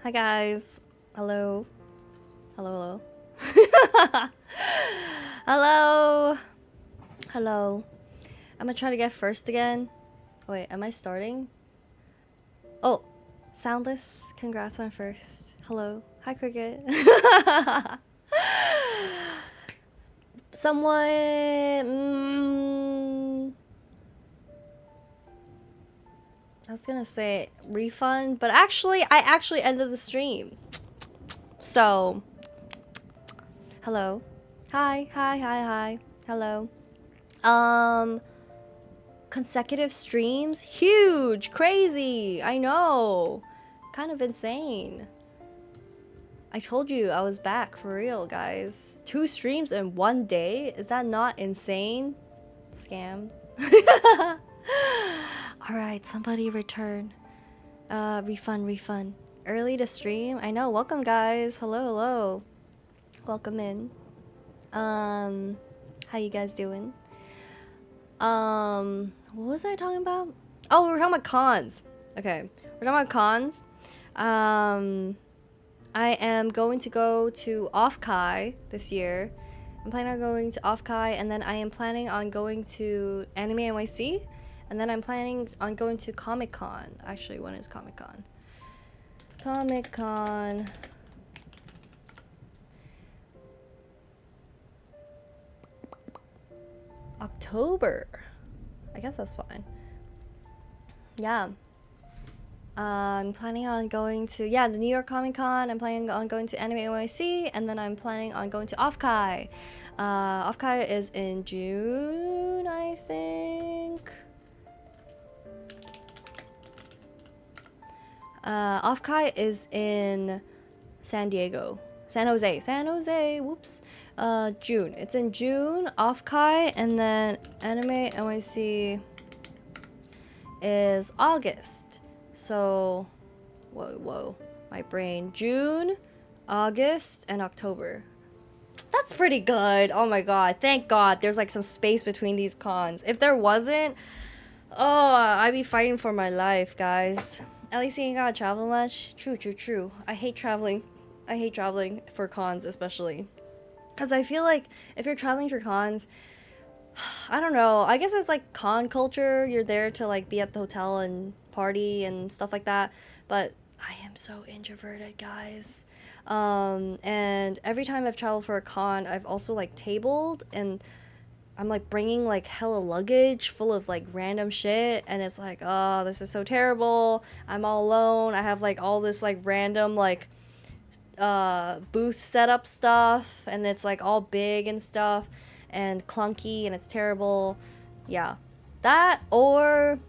Hi guys. Hello. Hello, hello. Hello. Hello. I'm gonna try to get first again. Wait, am I starting? Oh, soundless. Congrats on first. Hello. Hi, Cricket. Somewhat. I was gonna say refund, but I actually ended the stream. So, hello. Hi, hi, hi, hi. Hello. Um, consecutive streams? Huge! Crazy! I know! Kind of insane. I told you I was back for real, guys. 2 streams in 1 day? Is that not insane? Scammed. Alright, somebody return. Refund. Early to stream? I know, welcome guys. Hello. Welcome in. How you guys doing? What was I talking about? Oh, we were talking about cons. Okay, we're talking about cons. I am going to go to Offkai this year. I'm planning on going to Offkai, and then I am planning on going to Anime NYC, and then I'm planning on going to Comic Con. Actually, when is Comic Con? Comic Con. October. I guess that's fine. Yeah. I'm planning on going to the New York Comic Con. I'm planning on going to Anime NYC, and then I'm planning on going to Offkai. Offkai is in June, I think. Offkai is in San Jose. Whoops. June. It's in June. Offkai, and then Anime NYC is August. So, whoa, my brain. June, August, and October. That's pretty good. Oh my god, thank god there's like some space between these cons. If there wasn't, oh, I'd be fighting for my life, guys. At least you ain't gotta travel much. True. I hate traveling for cons, especially. Because I feel like if you're traveling for cons, I don't know. I guess it's like con culture. You're there to like be at the hotel and party and stuff like that. But I am so introverted, guys. And every time I've traveled for a con, I've also like tabled, and I'm like bringing like hella luggage full of like random shit, and it's like, oh, this is so terrible. I'm all alone. I have like all this like random like booth setup stuff, and it's like all big and stuff and clunky, and it's terrible. Yeah, that, or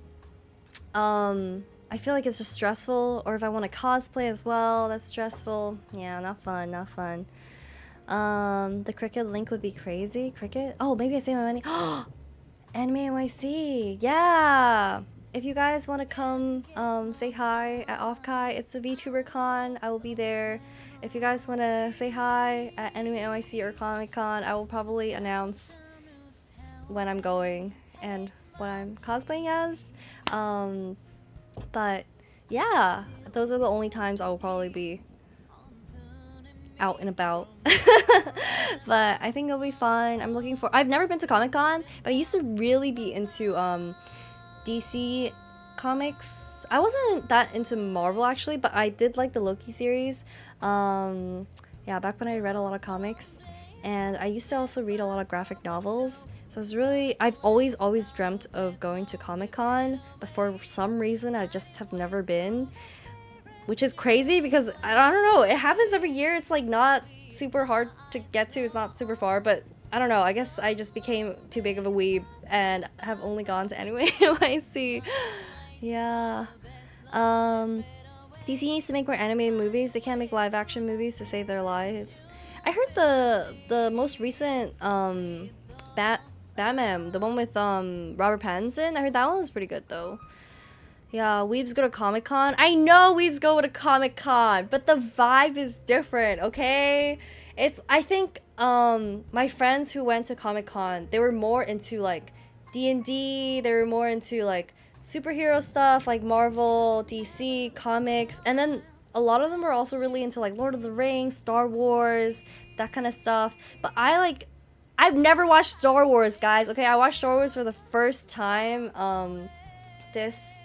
I feel like it's just stressful. Or if I want to cosplay as well, that's stressful. Yeah, not fun. The Cricket link would be crazy. Cricket, oh, maybe I save my money. Anime NYC, yeah. If you guys want to come say hi at Offkai, it's a VTuber con. I will be there. If you guys want to say hi at Anime NYC or Comic Con, I will probably announce when I'm going and what I'm cosplaying as. But yeah, those are the only times I will probably be out and about. But I think it'll be fun. I've never been to Comic Con, but I used to really be into DC comics. I wasn't that into Marvel actually, but I did like the Loki series. Yeah, back when I read a lot of comics, and I used to also read a lot of graphic novels. So I've always dreamt of going to Comic Con, but for some reason I just have never been, which is crazy because I don't know. It happens every year. It's like not super hard to get to. It's not super far, but I don't know. I guess I just became too big of a weeb and have only gone to Anime NYC. Yeah. DC needs to make more animated movies. They can't make live action movies to save their lives. I heard the most recent Batman, the one with Robert Pattinson. I heard that one was pretty good though. Yeah, weebs go to Comic Con. I know weebs go to Comic Con, but the vibe is different, okay? I think my friends who went to Comic Con, they were more into like D&D, they were more into like superhero stuff like Marvel, DC, comics, and then a lot of them are also really into like Lord of the Rings, Star Wars, that kind of stuff. But I've never watched Star Wars, guys. Okay, I watched Star Wars for the first time this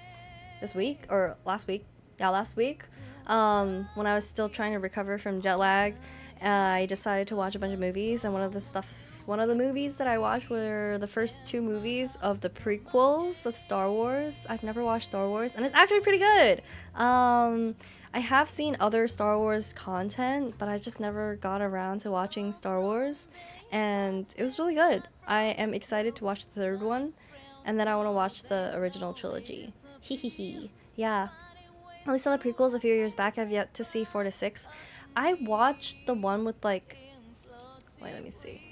week or last week. Yeah, last week. When I was still trying to recover from jet lag, I decided to watch a bunch of movies, and one of the movies that I watched were the first 2 movies of the prequels of Star Wars. I've never watched Star Wars, and it's actually pretty good. I have seen other Star Wars content, but I just never got around to watching Star Wars, and it was really good. I am excited to watch the 3rd one, and then I want to watch the original trilogy. Hee hee hee. Yeah. At least all the prequels a few years back. I've yet to see 4 to 6. I watched the one with like, wait, let me see.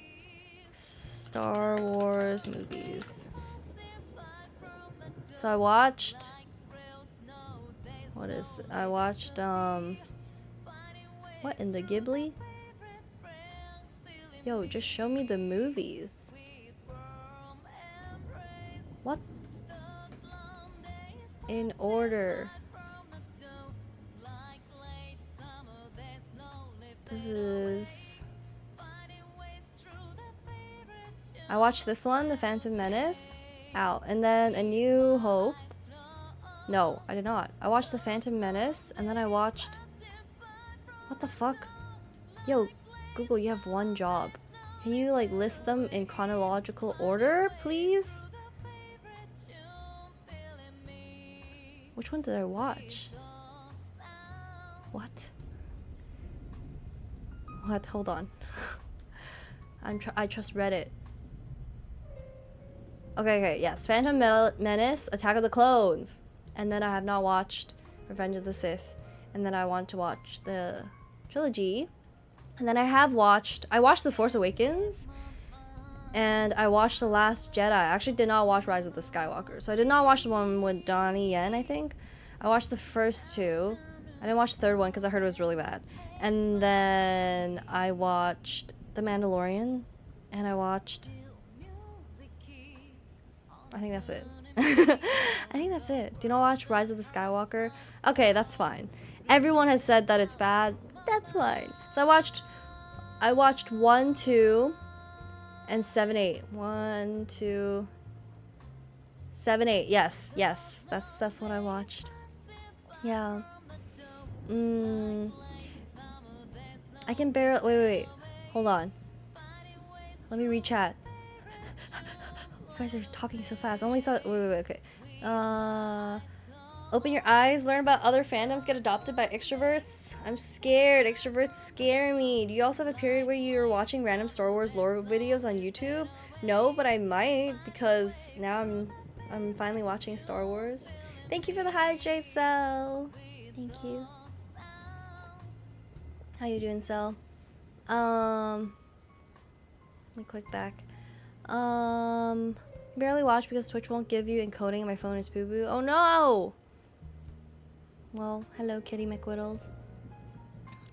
Star Wars movies. So I watched, I watched, what in the Ghibli? Yo, just show me the movies. What? In order. This is... I watched this one, The Phantom Menace, out. And then A New Hope. No, I did not. I watched The Phantom Menace, and then I watched... What the fuck? Yo, Google, you have one job. Can you, like, list them in chronological order, please? Which one did I watch? What? What? Hold on. I trust Reddit. Okay, yes. Phantom Menace, Attack of the Clones. And then I have not watched Revenge of the Sith. And then I want to watch the trilogy. And then I watched The Force Awakens. And I watched The Last Jedi. I actually did not watch Rise of the Skywalker. So I did not watch the one with Donnie Yen, I think. I watched the first 2. I didn't watch the 3rd one because I heard it was really bad. And then I watched The Mandalorian. And I watched... I think that's it. I think that's it. Do you not watch Rise of the Skywalker? Okay, that's fine. Everyone has said that it's bad. That's fine. So I watched 1, 2, and 7, 8. 1, 2, 7, 8. Yes. That's what I watched. Yeah. I can barely... Wait. Hold on. Let me read chat. You guys are talking so fast. Only saw... Wait, okay. Open your eyes. Learn about other fandoms. Get adopted by extroverts. I'm scared. Extroverts scare me. Do you also have a period where you're watching random Star Wars lore videos on YouTube? No, but I might, because now I'm finally watching Star Wars. Thank you for the hydrate, Cell. Thank you. How you doing, Cell? Let me click back. Barely watch because Twitch won't give you encoding and my phone is boo-boo. Oh no! Well, hello Kitty McWhittles.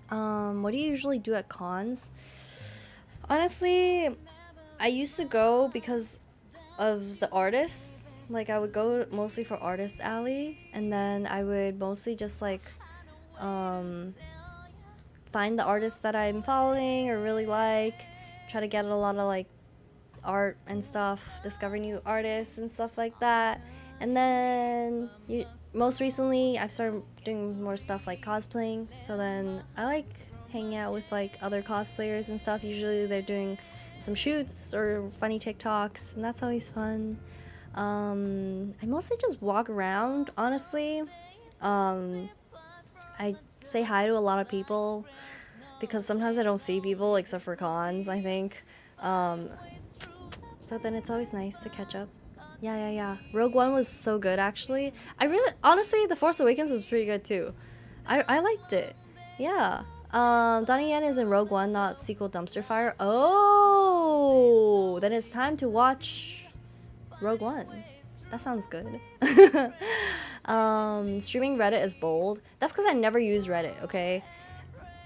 What do you usually do at cons? Honestly, I used to go because of the artists. Like, I would go mostly for Artist Alley, and then I would mostly just like find the artists that I'm following or really like, try to get a lot of like art and stuff, discover new artists and stuff like that. And then most recently I've started doing more stuff like cosplaying, so then I like hanging out with like other cosplayers and stuff. Usually they're doing some shoots or funny TikToks, and that's always fun. I mostly just walk around, honestly. I say hi to a lot of people because sometimes I don't see people except for cons, I think. So then it's always nice to catch up. Yeah. Rogue One was so good, actually. Honestly, The Force Awakens was pretty good too. I liked it. Yeah. Donnie Yen is in Rogue One, not sequel Dumpster Fire. Oh, then it's time to watch Rogue One. That sounds good. Streaming Reddit is bold. That's because I never use Reddit, okay?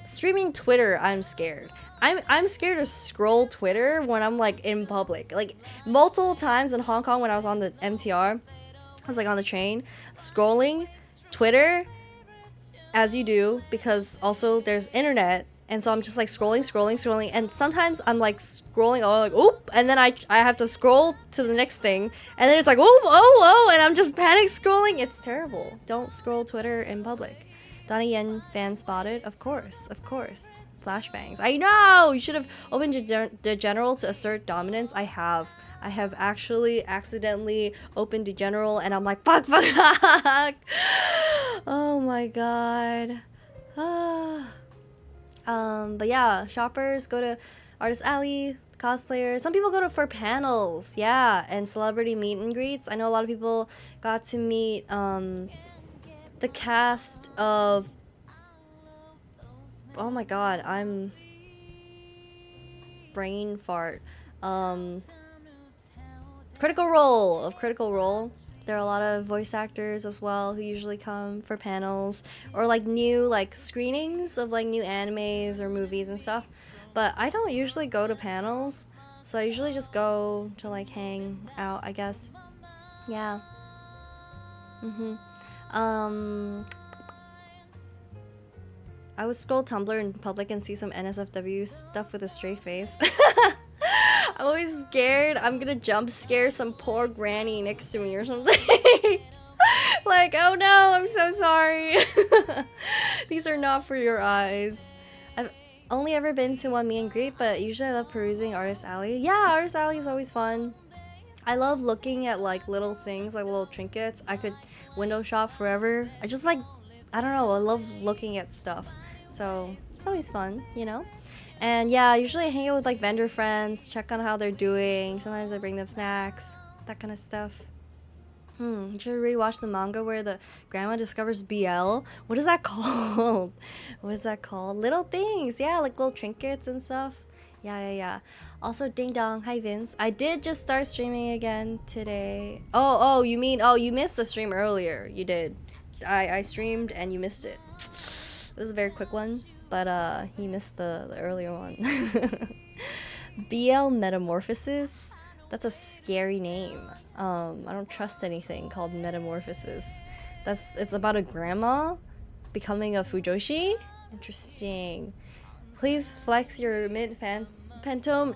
Streaming Twitter, I'm scared. I'm scared to scroll Twitter when I'm like in public. Like multiple times in Hong Kong when I was on the MTR, I was like on the train scrolling Twitter. as you do, because also there's internet, and so I'm just like scrolling, and sometimes I'm like scrolling, oh, like oop, and then I have to scroll to the next thing, and then it's like oh, and I'm just panic scrolling. It's terrible. Don't scroll Twitter in public. Donnie Yen fan spotted, of course. Flashbangs. I know. You should have opened the general to assert dominance. I have actually accidentally opened the general, and I'm like, fuck. Oh my god. But yeah, shoppers go to Artist Alley, cosplayers. Some people go to for panels, yeah, and celebrity meet and greets. I know a lot of people got to meet the cast of. Oh my god, I'm brain fart. Critical Role. There are a lot of voice actors as well who usually come for panels or like new like screenings of like new animes or movies and stuff. But I don't usually go to panels, so I usually just go to like hang out, I guess. Yeah. I would scroll Tumblr in public and see some NSFW stuff with a straight face. I'm always scared I'm gonna jump scare some poor granny next to me or something. Like, oh no, I'm so sorry. These are not for your eyes. I've only ever been to one meet and greet, but usually I love perusing Artist Alley. Yeah, Artist Alley is always fun. I love looking at like little things, like little trinkets. I could window shop forever. I just like, I don't know, I love looking at stuff. So it's always fun, you know? And yeah, usually I hang out with like vendor friends, check on how they're doing. Sometimes I bring them snacks, that kind of stuff. You should rewatch the manga where the grandma discovers BL. What is that called? What is that called? Little things, yeah, like little trinkets and stuff. Yeah. Also, ding dong. Hi, Vince. I did just start streaming again today. Oh, you mean, oh, you missed the stream earlier. You did. I streamed and you missed it. It was a very quick one, but you missed the earlier one. BL Metamorphosis? That's a scary name. I don't trust anything called Metamorphosis. It's about a grandma becoming a Fujoshi? Interesting. Please flex your mid Pantome.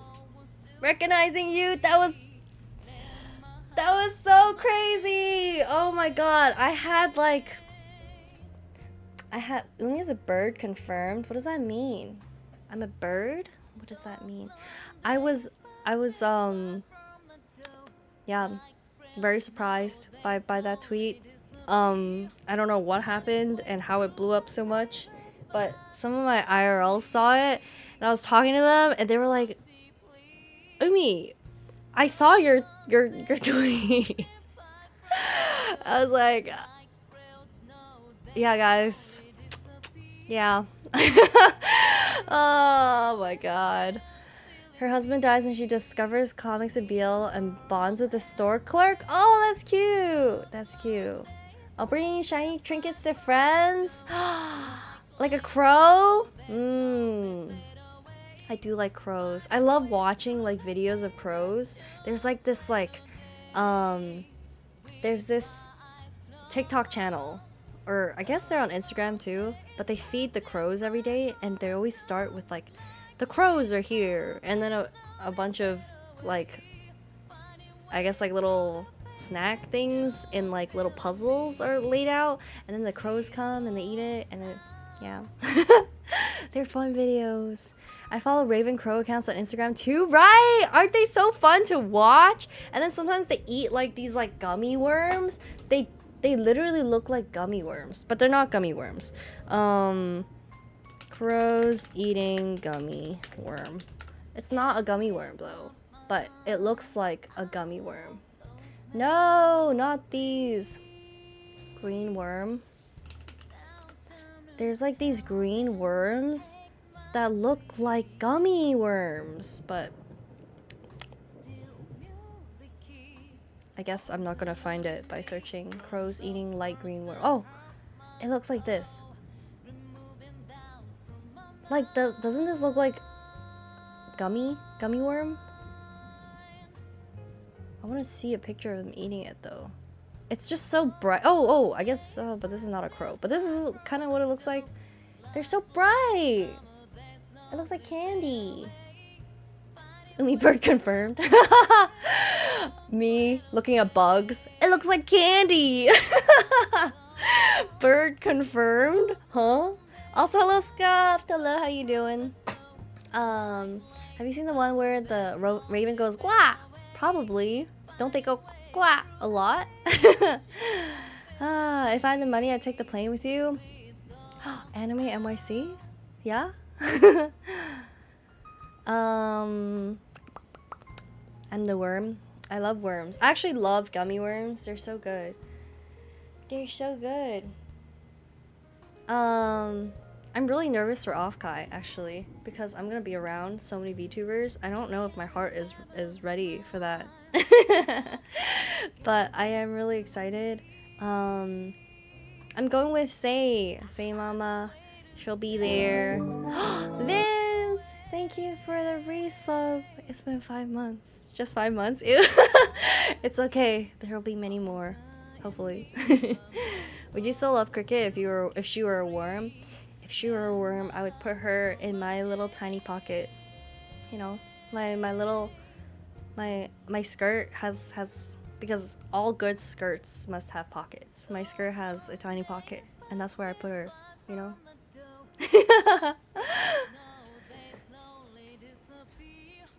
Recognizing you, that was so crazy. Oh my god. I had Umi is a bird confirmed. What does that mean? I'm a bird? What does that mean? I was yeah, very surprised by that tweet. I don't know what happened and how it blew up so much, but some of my IRLs saw it, and I was talking to them, and they were like, "Umi, I saw your tweet." I was like, "Yeah, guys, yeah." Oh my god. Her husband dies and she discovers comics of BL and bonds with the store clerk. Oh, that's cute. That's cute. I'll bring shiny trinkets to friends. Like a crow? I do like crows. I love watching like videos of crows. There's like this there's this TikTok channel, or I guess they're on Instagram too, but they feed the crows every day, and they always start with like, the crows are here, and then a bunch of like, I guess like little snack things in like little puzzles are laid out, and then the crows come and they eat it, and then yeah. They're fun videos. I follow Raven Crow accounts on Instagram too. Right, aren't they so fun to watch? And then sometimes they eat like these like gummy worms. They literally look like gummy worms, but they're not gummy worms. Crows eating gummy worm. It's not a gummy worm though, but it looks like a gummy worm. No, not these. Green worm. There's like these green worms that look like gummy worms, but I guess I'm not gonna find it by searching crows eating light green worm. Oh, it looks like this. Like, doesn't this look like gummy worm? I want to see a picture of them eating it though. It's just so bright. Oh, I guess, but this is not a crow. But this is kind of what it looks like. They're so bright. It looks like candy. Umi bird confirmed. Me looking at bugs. It looks like candy. Bird confirmed. Huh? Also, hello Scuffed. Hello, how you doing? Have you seen the one where the raven goes quack? Probably. Don't they go quack a lot? If I had the money, I'd take the plane with you. Anime NYC? Yeah? I'm the worm. I love worms. I actually love gummy worms. They're so good. They're so good. I'm really nervous for Offkai actually because I'm gonna be around so many VTubers. I don't know if my heart is ready for that. But I am really excited. I'm going with Say Mama. She'll be there. Vince, thank you for the resub. It's been 5 months. Just 5 months. Ew. It's okay. There will be many more. Hopefully. Would you still love Cricket if she were a worm? If she were a worm, I would put her in my little tiny pocket. You know, my skirt has because all good skirts must have pockets. My skirt has a tiny pocket, and that's where I put her. You know.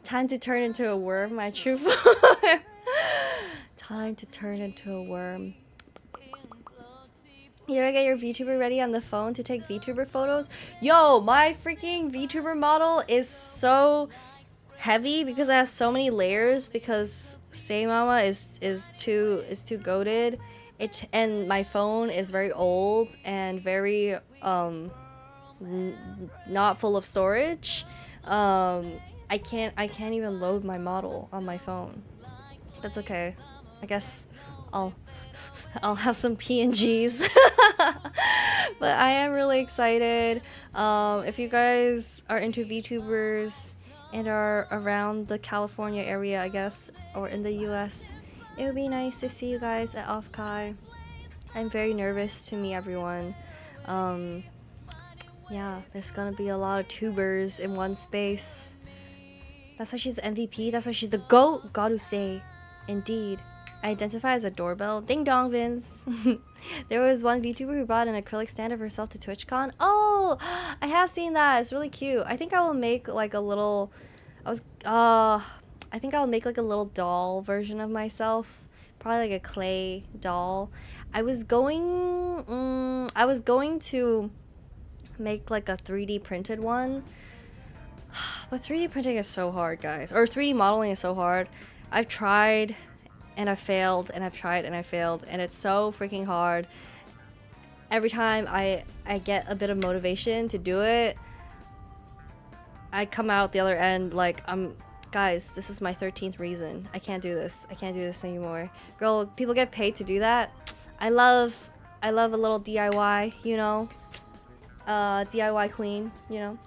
Time to turn into a worm, my true form. Time to turn into a worm. You gotta get your VTuber ready on the phone to take VTuber photos. Yo, my freaking VTuber model is so heavy because it has so many layers because Say Mama is too goated. And my phone is very old and very not full of storage. I can't even load my model on my phone. That's okay. I guess I'll have some PNGs. But I am really excited. If you guys are into VTubers and are around the California area, I guess, or in the US, it would be nice to see you guys at Offkai. I'm very nervous to meet everyone. Yeah, there's gonna be a lot of tubers in one space. That's why she's the MVP. That's why she's the GOAT. Gotta say. Indeed. I identify as a doorbell. Ding dong, Vince. There was one VTuber who brought an acrylic stand of herself to TwitchCon. Oh, I have seen that. It's really cute. I think I will make like a little... I think I'll make like a little doll version of myself. Probably like a clay doll. I was going to make like a 3D printed one. But 3D printing is so hard, guys. Or 3D modeling is so hard. I've tried and I failed and I've tried and I failed and it's so freaking hard. Every time I get a bit of motivation to do it, I come out the other end like guys, this is my 13th reason. I can't do this. I can't do this anymore. Girl, people get paid to do that. I love a little DIY, you know. DIY queen, you know.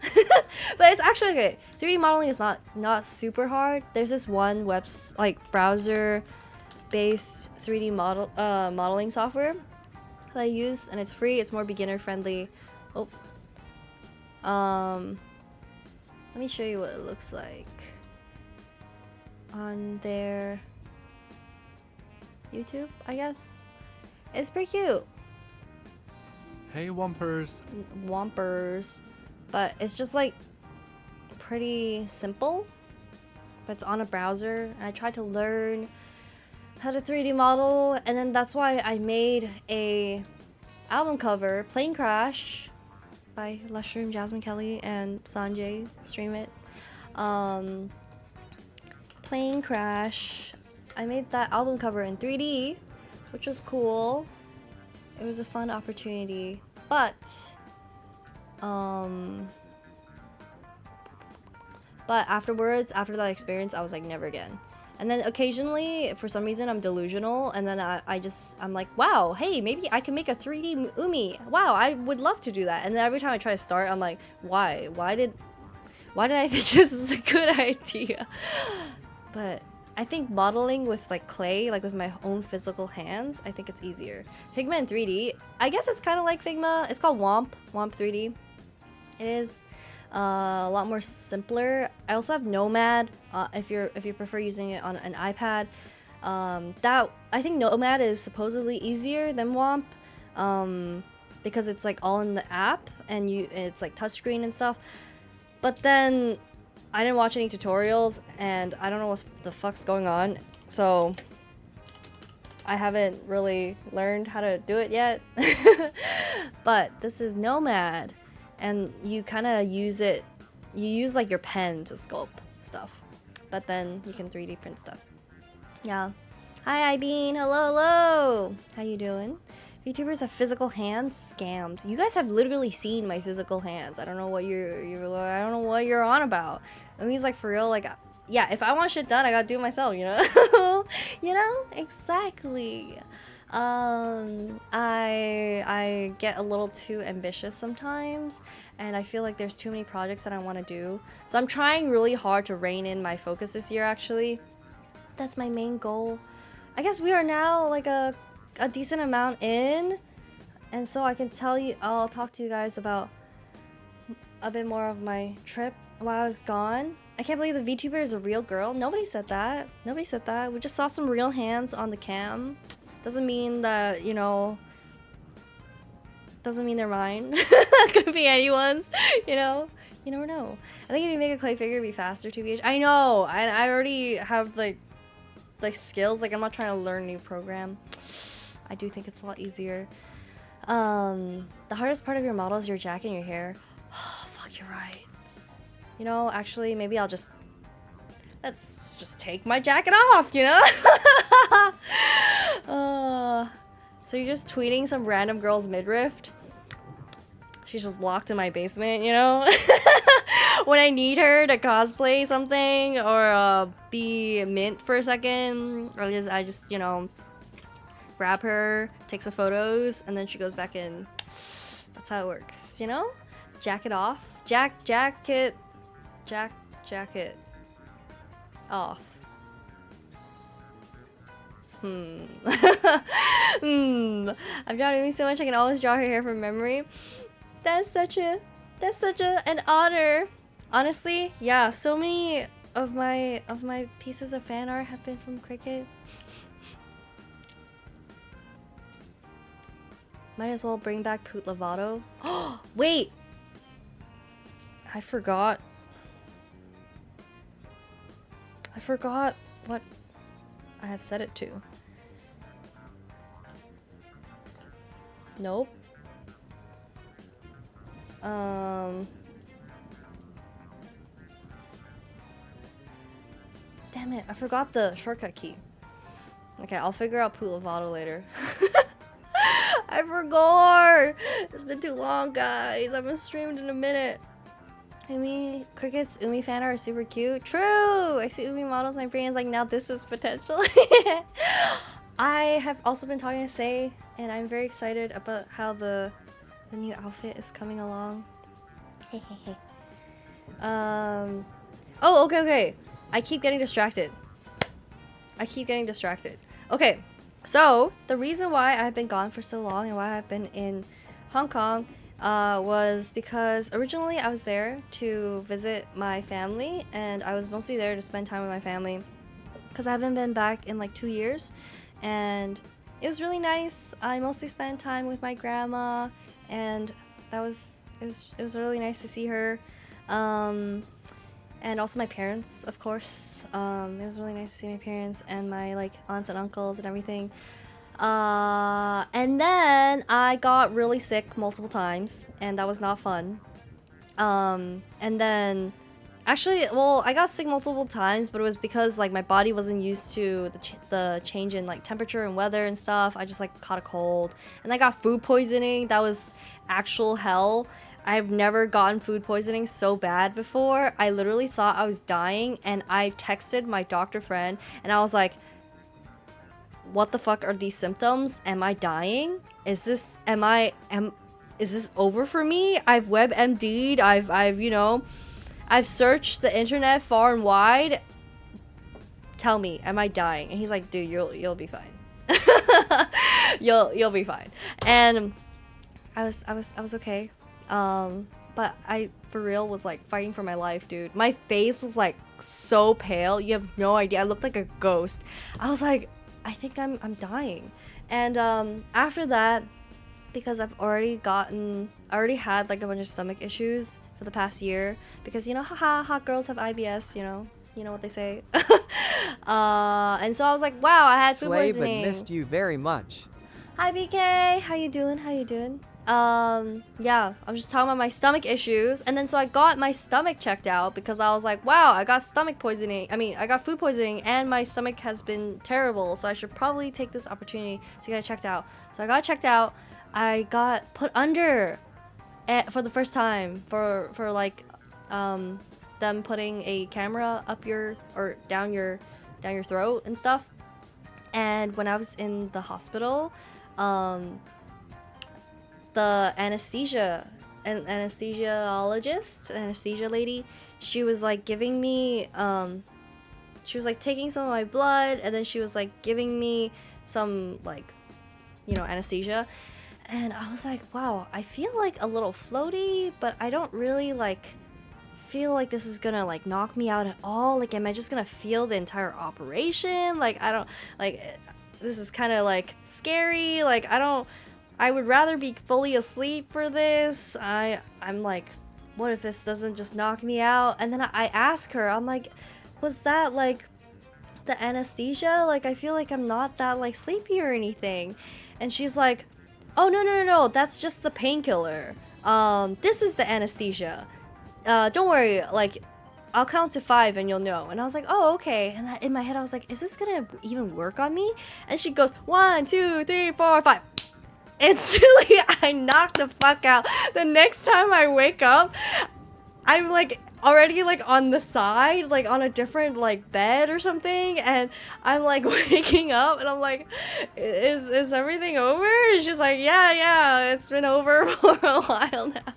But it's actually okay. 3D modeling is not super hard. There's this one browser based 3D modeling software that I use and it's free. It's more beginner friendly. Let me show you what it looks like on their YouTube, I guess. It's pretty cute. Hey Wompers. But it's just like pretty simple, but it's on a browser and I tried to learn how to 3D model and then that's why I made a album cover, Plane Crash by Lushroom, Jasmine Kelly and Sanjay stream it. Plane Crash, I made that album cover in 3D, which was cool. It was a fun opportunity, but afterwards, after that experience, I was like, never again. And then occasionally, for some reason, I'm delusional, and then I'm like, wow, hey, maybe I can make a 3D Umi. Wow, I would love to do that. And then every time I try to start, I'm like, why did I think this is a good idea? But I think modeling with like clay, like with my own physical hands, I think it's easier. Figma in 3D, I guess it's kind of like Figma. It's called Womp 3D. It is a lot more simpler. I also have Nomad. If you prefer using it on an iPad, that I think Nomad is supposedly easier than Womp, because it's like all in the app and it's like touchscreen and stuff. But then I didn't watch any tutorials and I don't know what the fuck's going on, so I haven't really learned how to do it yet. But this is Nomad, and you kind of use it, you use like your pen to sculpt stuff, but then you can 3D print stuff. Yeah. Hi, Ibean. Hello. How you doing? VTubers have physical hands? Scammed. You guys have literally seen my physical hands. I don't know what I don't know what you're on about. I mean, it's like for real, like, yeah, if I want shit done, I gotta do it myself, you know? You know? Exactly. I get a little too ambitious sometimes, and I feel like there's too many projects that I want to do. So I'm trying really hard to rein in my focus this year, actually. That's my main goal. I guess we are now like a decent amount in, and so I can tell you, I'll talk to you guys about a bit more of my trip while I was gone. I can't believe the VTuber is a real girl. Nobody said that. Nobody said that. We just saw some real hands on the cam. Doesn't mean that, you know, doesn't mean they're mine. Could be anyone's, you know? You never know. I think if you make a clay figure, it'd be faster, 2VH. I know! I already have, like skills. Like, I'm not trying to learn a new program. I do think it's a lot easier. The hardest part of your model is your jacket and your hair. Oh, fuck, you're right. You know, actually, maybe let's just take my jacket off, you know? So you're just tweeting some random girl's midriff? She's just locked in my basement, you know? When I need her to cosplay something or be mint for a second, I just, you know, grab her, take some photos, and then she goes back in. That's how it works, you know? Jacket off. Jacket off. I'm drawing so much I can always draw her hair from memory. That's such an honor. Honestly, yeah, so many of my pieces of fan art have been from Cricut. Might as well bring back Poot Lovato. Oh, wait! I forgot what I have set it to. Nope. Damn it, I forgot the shortcut key. Okay, I'll figure out Poot Lovato later. I forgot! It's been too long, guys. I haven't streamed in a minute. Cricket's Umi fan art is super cute. True! I see Umi models, my brain is like, now this is potential. I have also been talking to Say, and I'm very excited about how the new outfit is coming along. Oh, okay. I keep getting distracted. Okay, so the reason why I've been gone for so long and why I've been in Hong Kong was because originally I was there to visit my family, and I was mostly there to spend time with my family because I haven't been back in like 2 years, and it was really nice. I mostly spent time with my grandma, and it was really nice to see her, and also my parents, of course. It was really nice to see my parents and my like aunts and uncles and everything. And then I got really sick multiple times, and that was not fun. And then actually, well, I got sick multiple times, but it was because like my body wasn't used to the change in like temperature and weather and stuff. I just like caught a cold, and I got food poisoning. That was actual hell. I've never gotten food poisoning so bad before. I literally thought I was dying, and I texted my doctor friend, and I was like, what the fuck are these symptoms? Am I dying? Is this over for me? I've WebMD'd, I've you know, I've searched the internet far and wide. tell me, am I dying? And he's like, dude, you'll be fine. You'll be fine. And I was okay. But I for real was like fighting for my life, dude. My face was like so pale. You have no idea. I looked like a ghost. I was like, I think I'm dying. And after that, because I already had like a bunch of stomach issues for the past year, because you know, haha, hot girls have IBS, you know what they say. And so I was like, wow, I had food Slay, but poisoning. missed you very much. Hi BK, how you doing? Yeah, I'm just talking about my stomach issues, and then so I got my stomach checked out because I was like, wow, I got stomach poisoning. I got food poisoning, and my stomach has been terrible, so I should probably take this opportunity to get it checked out. So I got checked out. I got put under for the first time for like them putting a camera up your or down your throat and stuff. And when I was in the hospital, the anesthesia lady, she was like giving me she was like taking some of my blood, and then she was like giving me some like, you know, anesthesia. And I was like, wow, I feel like a little floaty, but I don't really like feel like this is gonna like knock me out at all. Like, am I just gonna feel the entire operation? Like, I don't like, this is kind of like scary. Like, I would rather be fully asleep for this. I'm like, what if this doesn't just knock me out? And then I ask her, I'm like, was that like the anesthesia? Like, I feel like I'm not that like sleepy or anything. And she's like, oh no, that's just the painkiller. This is the anesthesia. Don't worry, like, I'll count to 5 and you'll know. And I was like, oh, okay. And in my head, I was like, is this gonna even work on me? And she goes, 1, 2, 3, 4, 5. Instantly, I knocked the fuck out. The next time I wake up, I'm like already like on the side, like on a different like bed or something, and I'm like waking up and I'm like, is everything over? And she's like, yeah, it's been over for a while now.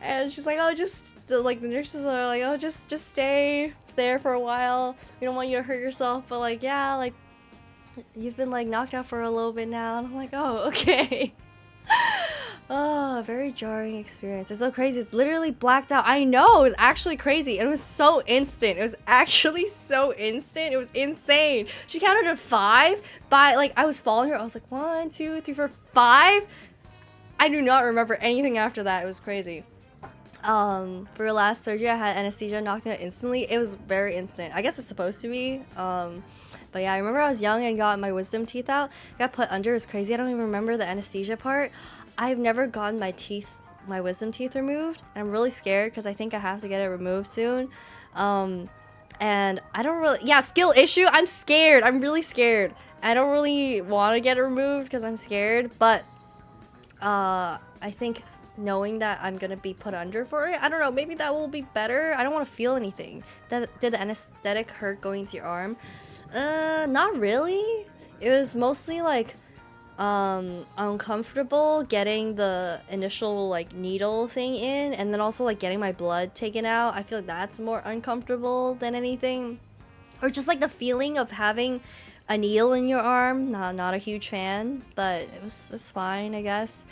And she's like, oh, just like the nurses are like, oh, just stay there for a while. We don't want you to hurt yourself, but like, yeah, like you've been like knocked out for a little bit now. And I'm like, oh, okay. Oh, very jarring experience. It's so crazy. It's literally blacked out. I know, it was actually crazy. It was so instant. It was actually so instant. It was insane. She counted to 5 by like, I was following her. I was like, 1, 2, 3, 4, 5. I do not remember anything after that. It was crazy. For your last surgery, I had anesthesia, knocked me out instantly. It was very instant. I guess it's supposed to be. But yeah, I remember I was young and got my wisdom teeth out. Got put under. It was crazy. I don't even remember the anesthesia part. I've never gotten my wisdom teeth removed. And I'm really scared because I think I have to get it removed soon. And I don't really, yeah, skill issue. I'm scared. I'm really scared. I don't really want to get it removed because I'm scared. But I think knowing that I'm gonna be put under for it, I don't know, maybe that will be better. I don't want to feel anything. Did the anesthetic hurt going to your arm? Not really. It was mostly like uncomfortable getting the initial like needle thing in, and then also like getting my blood taken out. I feel like that's more uncomfortable than anything, or just like the feeling of having a needle in your arm. Not a huge fan, but it's fine, I guess.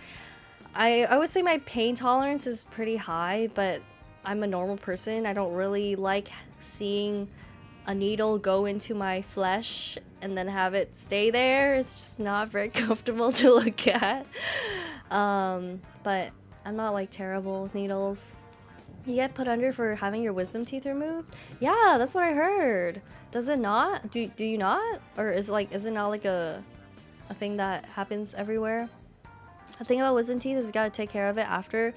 I would say my pain tolerance is pretty high, but I'm a normal person. I don't really like seeing a needle go into my flesh and then have it stay there. It's just not very comfortable to look at. But I'm not like terrible with needles. You get put under for having your wisdom teeth removed? Yeah, that's what I heard. Does it not? Do you not? Or is it not like a thing that happens everywhere? The thing about wisdom teeth is you gotta take care of it after.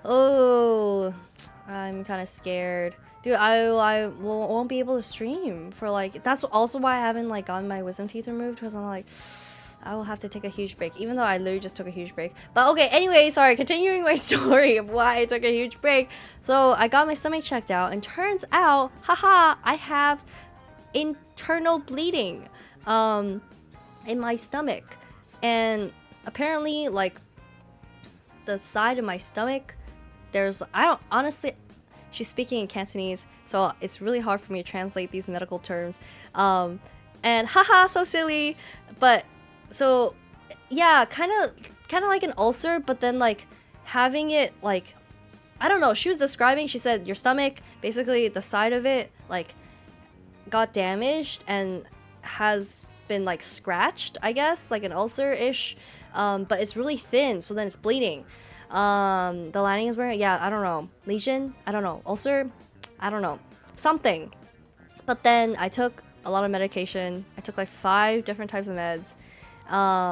Oh, I'm kind of scared. Dude, I won't be able to stream for like, that's also why I haven't like gotten my wisdom teeth removed, because I'm like, I will have to take a huge break, even though I literally just took a huge break. But okay, anyway, sorry, continuing my story of why I took a huge break. So I got my stomach checked out, and turns out, haha, I have internal bleeding in my stomach. And apparently, like, the side of my stomach, there's, I don't, honestly, she's speaking in Cantonese, so it's really hard for me to translate these medical terms. And haha, so silly. But so yeah, kind of like an ulcer, but then like having it like, I don't know. She was describing. She said your stomach, basically the side of it, like got damaged and has been like scratched, I guess, like an ulcer-ish. But it's really thin, so then it's bleeding. The lining is wearing, yeah, I don't know. Lesion? I don't know. Ulcer? I don't know. Something. But then I took a lot of medication. I took like 5 different types of meds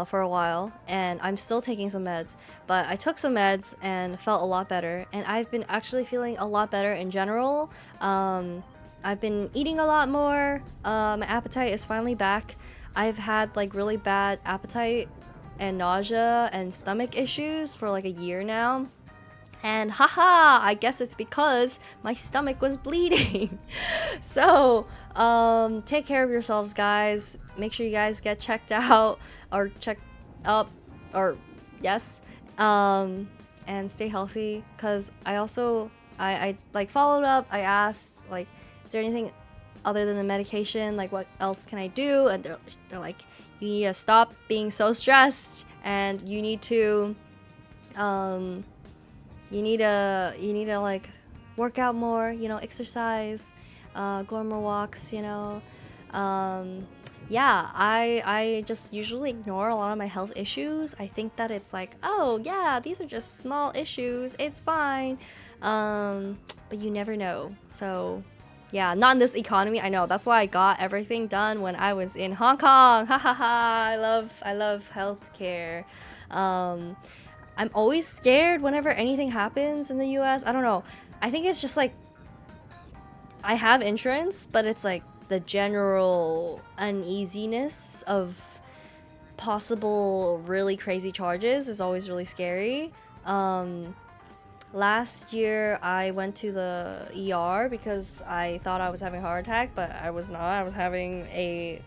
for a while, and I'm still taking some meds. But I took some meds and felt a lot better, and I've been actually feeling a lot better in general. I've been eating a lot more. My appetite is finally back. I've had like really bad appetite and nausea and stomach issues for like a year now. And haha, I guess it's because my stomach was bleeding. So, take care of yourselves, guys. Make sure you guys get checked out or checked up, or yes, and stay healthy. Cause I also, I like followed up. I asked like, is there anything other than the medication? Like, what else can I do? And they're like, you need to stop being so stressed, and you need to, you need to like work out more, you know, exercise, go on more walks, you know. Yeah, I just usually ignore a lot of my health issues. I think that it's like, oh yeah, these are just small issues, it's fine. But you never know. So yeah, not in this economy. I know, that's why I got everything done when I was in Hong Kong. Ha ha ha. I love healthcare. I'm always scared whenever anything happens in the US. I don't know. I think it's just like, I have insurance, but it's like the general uneasiness of possible really crazy charges is always really scary. Last year I went to the ER because I thought I was having a heart attack, but I was not. I was having a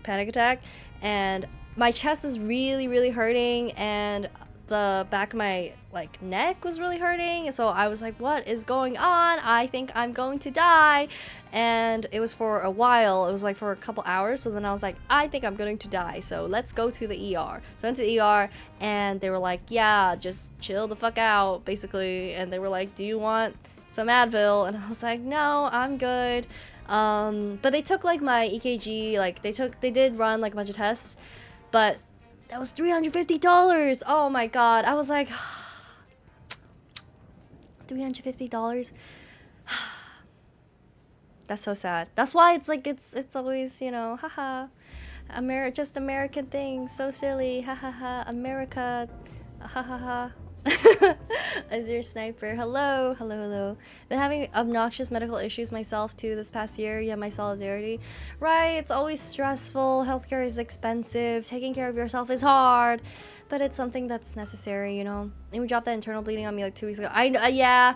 panic attack, and my chest was really hurting, and the back of my like neck was really hurting. So I was like, what is going on? I think I'm going to die. And it was for a while. It was like for a couple hours. So then I was like, I think I'm going to die, so let's go to the ER. So I went to the ER, and they were like, yeah, just chill the fuck out, basically. And they were like, do you want some Advil? And I was like, no, I'm good. But they took like my EKG, like they did run like a bunch of tests, but that was $350. Oh my god. I was like, $350? That's so sad. That's why it's like, it's always, you know, haha, just American things, so silly, hahaha, America, hahaha. Azure Sniper, hello. Been having obnoxious medical issues myself too this past year. Yeah, my solidarity. Right, it's always stressful. Healthcare is expensive. Taking care of yourself is hard, but it's something that's necessary, you know. And we dropped that internal bleeding on me like 2 weeks ago. Yeah.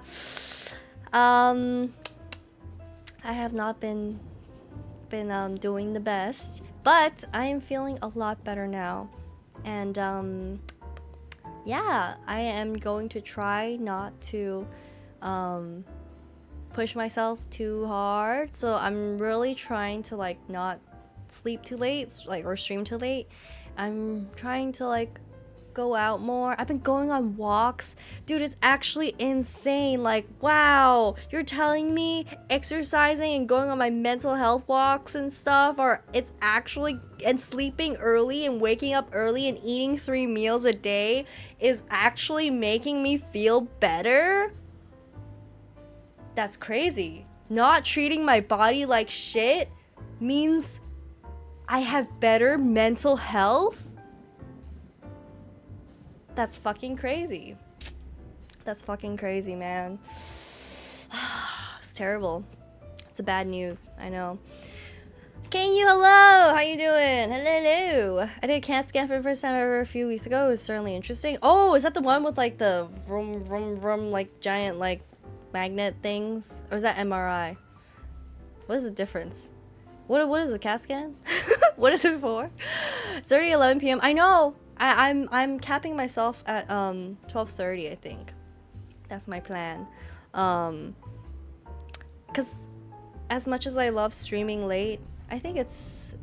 I have not been doing the best, but I am feeling a lot better now, and yeah, I am going to try not to push myself too hard. So I'm really trying to like not sleep too late, like, or stream too late. I'm trying to like go out more. I've been going on walks. Dude, it's actually insane. Like, wow, you're telling me exercising and going on my mental health walks and stuff are, it's actually, and sleeping early and waking up early and eating 3 meals a day is actually making me feel better? That's crazy. Not treating my body like shit means I have better mental health? That's fucking crazy. That's fucking crazy, man. It's terrible. It's a bad news, I know. Can you, hello? How you doing? Hello. I did a CAT scan for the first time ever a few weeks ago. It was certainly interesting. Oh, is that the one with like the vroom, like giant like magnet things? Or is that MRI? What is the difference? What is a CAT scan? What is it for? It's already 11 p.m. I know. I'm capping myself at 12:30, I think. That's my plan. because as much as I love streaming late, I think it's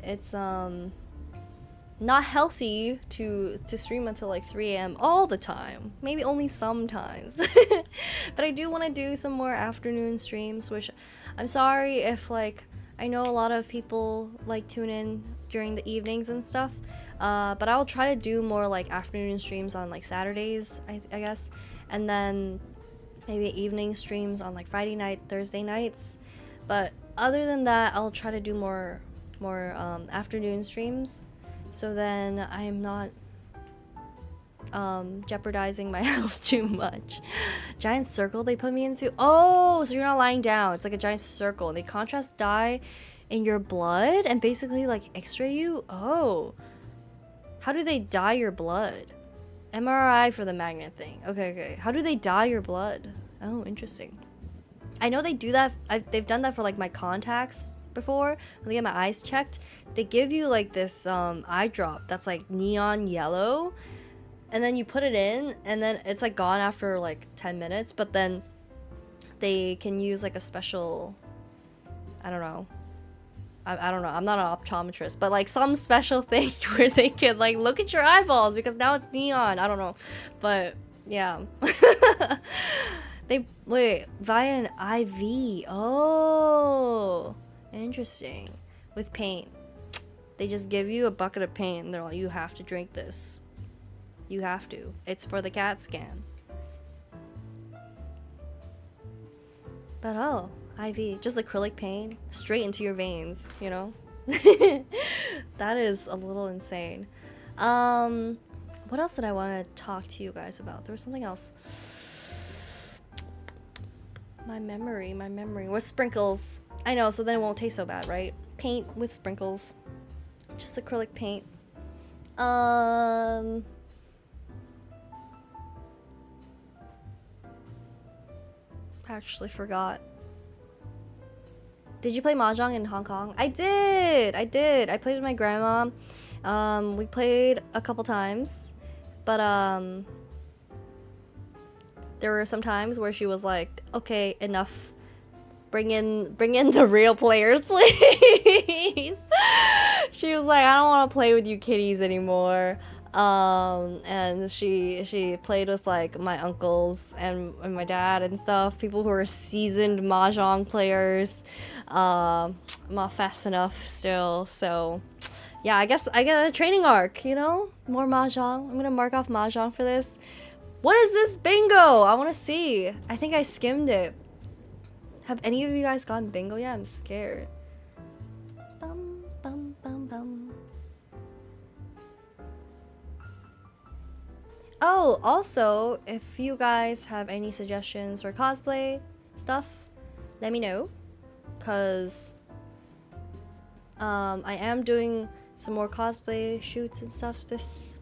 not healthy to stream until like 3 a.m. all the time. Maybe only sometimes. But I do want to do some more afternoon streams, which I'm sorry if like I know a lot of people like tune in during the evenings and stuff. But I will try to do more like afternoon streams on like Saturdays, I guess, and then maybe evening streams on like Friday night, Thursday nights. But other than that, I'll try to do more afternoon streams, so then I'm not jeopardizing my health too much. Giant circle they put me into. Oh, so you're not lying down. It's like a giant circle. They contrast dye in your blood and basically like X-ray you. Oh, how do they dye your blood? MRI for the magnet thing. Okay. How do they dye your blood? Oh, interesting. I know they do that. They've done that for like my contacts before. When they get my eyes checked, they give you like this eye drop that's like neon yellow, and then you put it in, and then it's like gone after like 10 minutes. But then they can use like a special, I don't know. I don't know. I'm not an optometrist, but like some special thing where they can like look at your eyeballs because now it's neon. I don't know, but yeah. They wait via an IV. Oh, interesting. With paint, they just give you a bucket of paint and they're like, you have to drink this. You have to. It's for the CAT scan. But oh, IV, just acrylic paint straight into your veins. You know, that is a little insane. What else did I want to talk to you guys about? There was something else. My memory. With sprinkles. I know, so then it won't taste so bad, right? Paint with sprinkles. Just acrylic paint. Actually forgot. Did you play Mahjong in Hong Kong? I did! I played with my grandma. We played a couple times. But, there were some times where she was like, okay, enough. Bring in the real players, please. She was like, I don't want to play with you kitties anymore. And she played with like my uncles and my dad and stuff, people who are seasoned Mahjong players. I'm not fast enough still, so yeah, I guess I get a training arc, you know? More Mahjong. I'm gonna mark off Mahjong for this. What is this bingo? I want to see. I think I skimmed it. Have any of you guys gotten bingo yet? I'm scared. Bum, bum, bum, bum. Oh, also, if you guys have any suggestions for cosplay stuff, let me know. Because I am doing some more cosplay shoots and stuff this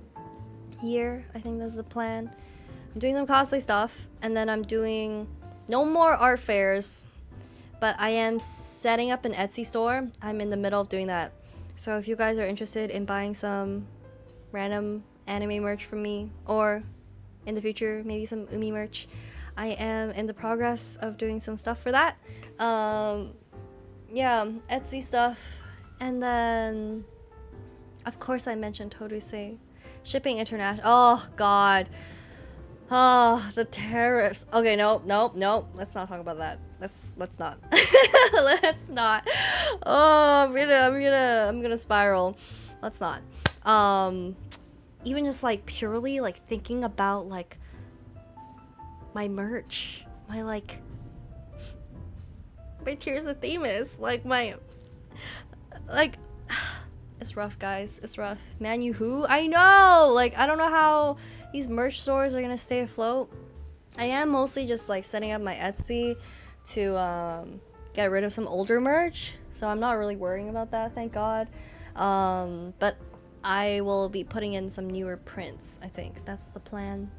year. I think that's the plan. I'm doing some cosplay stuff, and then I'm doing no more art fairs, but I am setting up an Etsy store. I'm in the middle of doing that. So if you guys are interested in buying some random anime merch from me, or in the future maybe some Umi merch, I am in the progress of doing some stuff for that. Yeah, Etsy stuff. And then of course I mentioned Hodusei. Shipping international. Oh god. Oh, the tariffs. Okay, nope. Let's not talk about that. Let's not. Let's not. Oh, I'm gonna spiral. Let's not. Even just like purely like thinking about like my merch, my Tears of Themis, it's rough, guys. It's rough. Man, you who? I know. Like, I don't know how these merch stores are gonna stay afloat. I am mostly just like setting up my Etsy to get rid of some older merch, so I'm not really worrying about that, thank God. But I will be putting in some newer prints. I think that's the plan.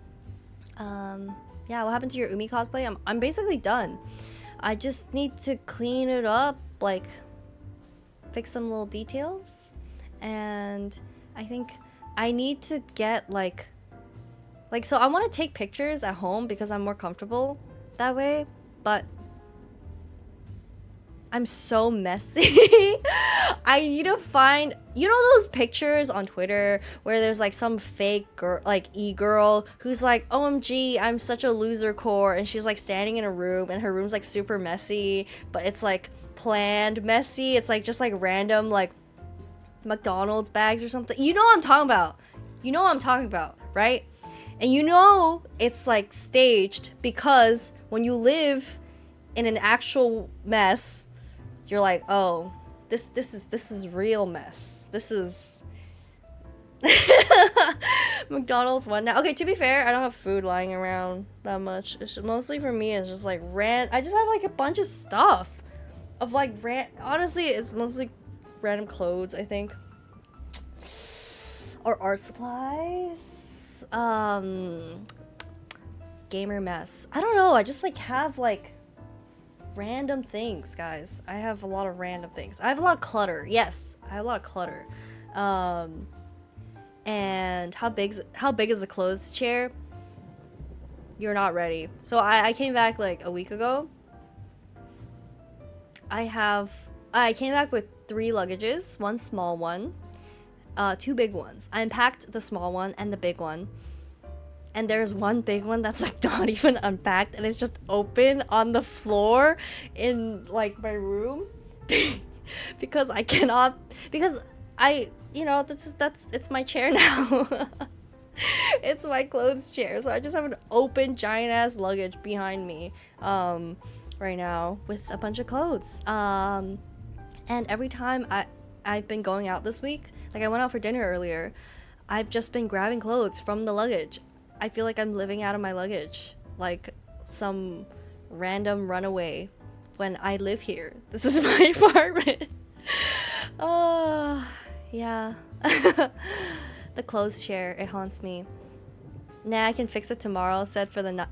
Yeah, what happened to your Umi cosplay? I'm basically done. I just need to clean it up, like fix some little details, and I think I need to get like so I want to take pictures at home because I'm more comfortable that way, but I'm so messy. I need to find, you know, those pictures on Twitter where there's like some fake girl, like e-girl who's like, OMG, I'm such a loser core, and she's like standing in a room and her room's like super messy, but it's like planned messy. It's like just like random like McDonald's bags or something. You know what I'm talking about. You know what I'm talking about, right? And you know it's like staged because when you live in an actual mess, you're like, oh, this is real mess. This is McDonald's one now. Okay, to be fair, I don't have food lying around that much. It's mostly for me. It's just like I just have like a bunch of stuff of like honestly, it's mostly random clothes, I think, or art supplies. Gamer mess. I don't know. I just like have like random things, guys. I have a lot of random things. I have a lot of clutter. Yes, I have a lot of clutter. And how big is the clothes chair? You're not ready. So I came back like a week ago. I came back with 3 luggages, 1 small one, 2 big ones. I unpacked the small one and the big one. And there's one big one that's like not even unpacked and it's just open on the floor in like my room because I cannot, because it's my chair now. It's my clothes chair, so I just have an open giant ass luggage behind me right now with a bunch of clothes. And every time I've been going out this week, like I went out for dinner earlier, I've just been grabbing clothes from the luggage. I feel like I'm living out of my luggage, like some random runaway when I live here. This is my apartment. Yeah. The clothes chair, it haunts me. Nah, I can fix it tomorrow, said for the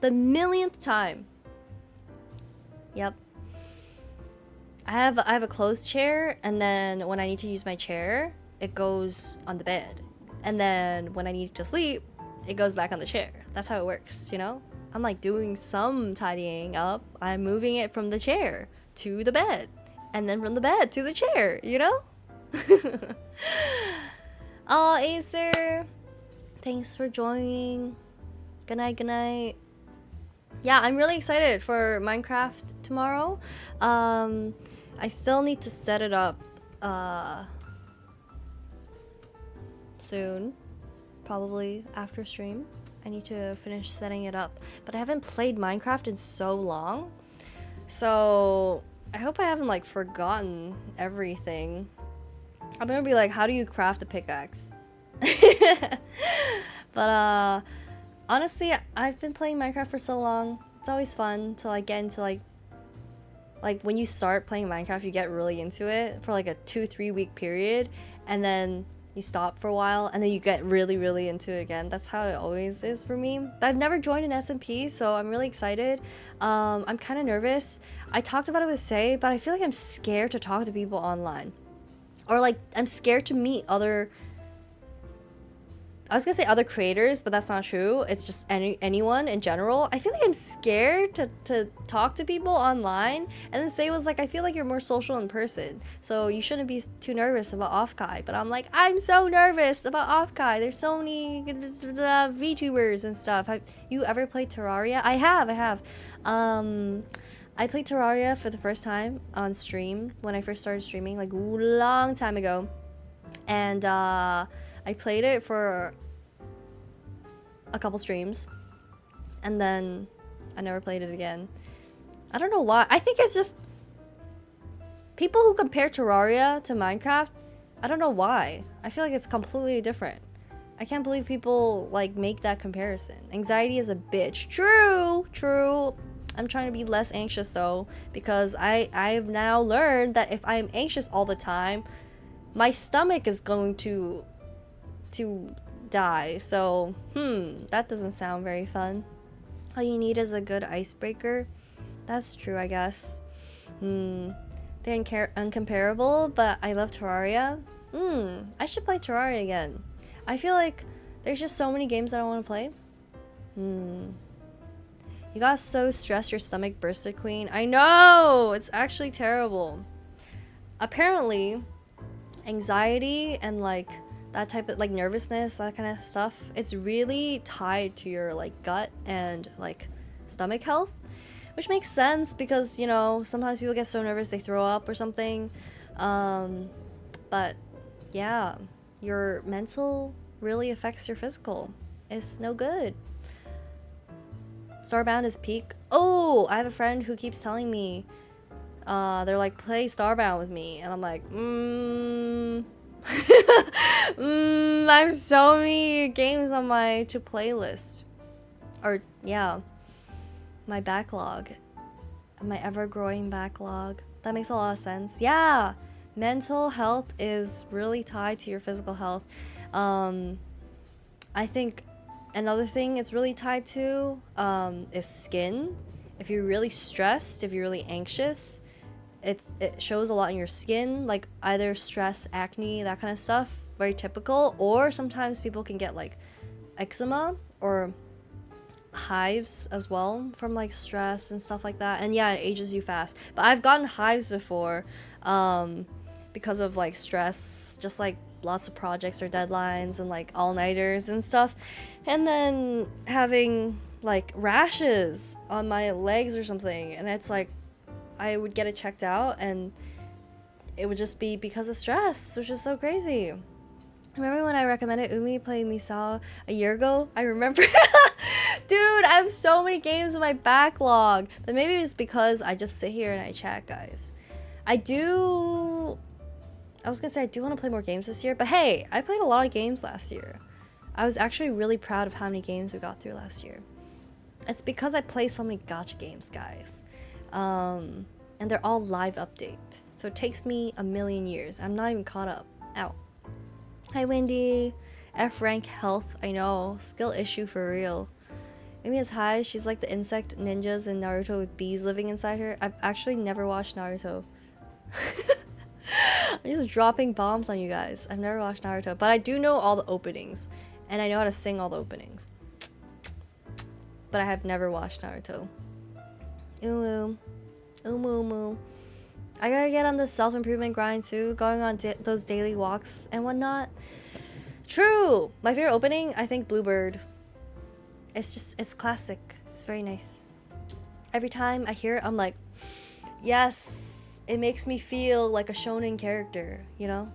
millionth time. Yep. I have a clothes chair, and then when I need to use my chair, it goes on the bed. And then when I need to sleep, it goes back on the chair. That's how it works, you know? I'm like doing some tidying up. I'm moving it from the chair to the bed. And then from the bed to the chair, you know? Oh, Acer. Thanks for joining. Good night, good night. Yeah, I'm really excited for Minecraft tomorrow. I still need to set it up soon, probably after stream. I need to finish setting it up, but I haven't played Minecraft in so long, so I hope I haven't like forgotten everything. I'm gonna be like, how do you craft a pickaxe? But honestly, I've been playing Minecraft for so long. It's always fun to like get into like when you start playing Minecraft, you get really into it for like a 2-3 week period, and then you stop for a while, and then you get really, really into it again. That's how it always is for me. But I've never joined an SMP, so I'm really excited. I'm kind of nervous. I talked about it with Say, but I feel like I'm scared to talk to people online. Or like, I'm scared to meet other... I was gonna say other creators, but that's not true. It's just anyone in general. I feel like I'm scared to talk to people online. And then Say was like, I feel like you're more social in person, so you shouldn't be too nervous about Offkai. But I'm like, I'm so nervous about Offkai. There's so many VTubers and stuff. Have you ever played Terraria? I have. I played Terraria for the first time on stream when I first started streaming, like a long time ago. And I played it for a couple streams, and then I never played it again. I don't know why. I think it's just people who compare Terraria to Minecraft. I don't know why. I feel like it's completely different. I can't believe people like make that comparison. Anxiety is a bitch. True. I'm trying to be less anxious though, because I've now learned that if I'm anxious all the time, my stomach is going to die. So that doesn't sound very fun. All you need is a good icebreaker. That's true, I guess. They're uncomparable, but I love Terraria. I should play Terraria again. I feel like there's just so many games that I want to play. You got so stressed your stomach bursted, queen. I know! It's actually terrible. Apparently, anxiety and like that type of like nervousness, that kind of stuff, it's really tied to your like gut and like stomach health, which makes sense because, you know, sometimes people get so nervous they throw up or something. But yeah, your mental really affects your physical. It's no good. Starbound is peak. Oh, I have a friend who keeps telling me, they're like, play Starbound with me, and I'm like, I have so many games on my to playlist, or yeah, my backlog, my ever-growing backlog. That makes a lot of sense. Yeah, mental health is really tied to your physical health. I think another thing it's really tied to is skin. If you're really stressed, if you're really anxious, it shows a lot in your skin, like either stress, acne, that kind of stuff, very typical. Or sometimes people can get like eczema or hives as well from like stress and stuff like that. And yeah, it ages you fast. But I've gotten hives before because of like stress, just like lots of projects or deadlines and like all-nighters and stuff, and then having like rashes on my legs or something, and it's like I would get it checked out and it would just be because of stress, which is so crazy. Remember when I recommended Umi play Misao a year ago? I remember. Dude, I have so many games in my backlog. But maybe it's because I just sit here and I chat, guys. I was gonna say I do want to play more games this year, but hey, I played a lot of games last year. I was actually really proud of how many games we got through last year. It's because I play so many gacha games, guys. And they're all live update. So it takes me a million years. I'm not even caught up. Ow. Hi, Wendy. F rank health. I know. Skill issue for real. Amy is high. She's like the insect ninjas in Naruto with bees living inside her. I've actually never watched Naruto. I'm just dropping bombs on you guys. I've never watched Naruto, but I do know all the openings, and I know how to sing all the openings. But I have never watched Naruto. Umu. Umu. I gotta get on the self-improvement grind too, going on those daily walks and whatnot. True! My favorite opening, I think Bluebird. It's classic. It's very nice. Every time I hear it, I'm like, yes! It makes me feel like a shonen character, you know?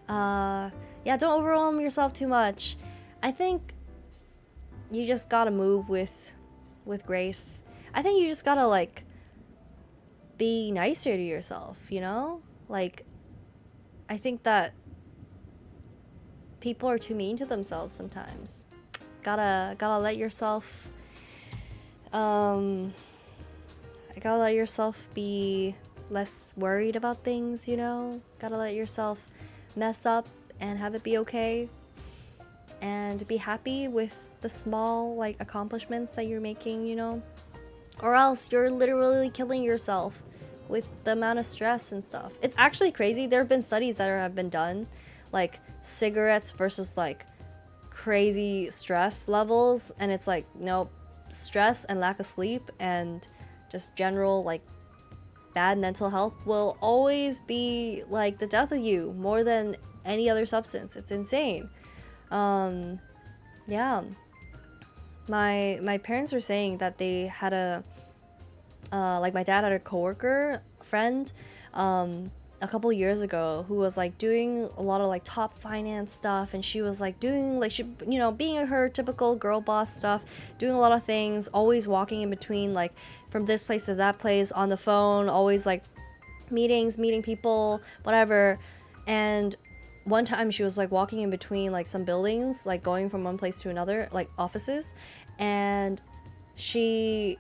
Yeah, don't overwhelm yourself too much. I think you just gotta move with grace. I think you just gotta, like, be nicer to yourself, you know? Like, I think that people are too mean to themselves sometimes. Gotta let yourself gotta let yourself be less worried about things, you know? Gotta let yourself mess up and have it be okay, and be happy with the small like accomplishments that you're making, you know? Or else you're literally killing yourself with the amount of stress and stuff. It's actually crazy. There have been studies that have been done, like cigarettes versus like crazy stress levels, and it's like, nope, stress and lack of sleep and just general like bad mental health will always be like the death of you more than any other substance. It's insane. Yeah. My parents were saying that they had a like my dad had a coworker friend a couple years ago who was like doing a lot of like top finance stuff, and she was like doing like, she, you know, being her typical girl boss stuff, doing a lot of things, always walking in between like from this place to that place on the phone, always like meeting people, whatever. And one time she was like walking in between like some buildings, like going from one place to another, like offices, and she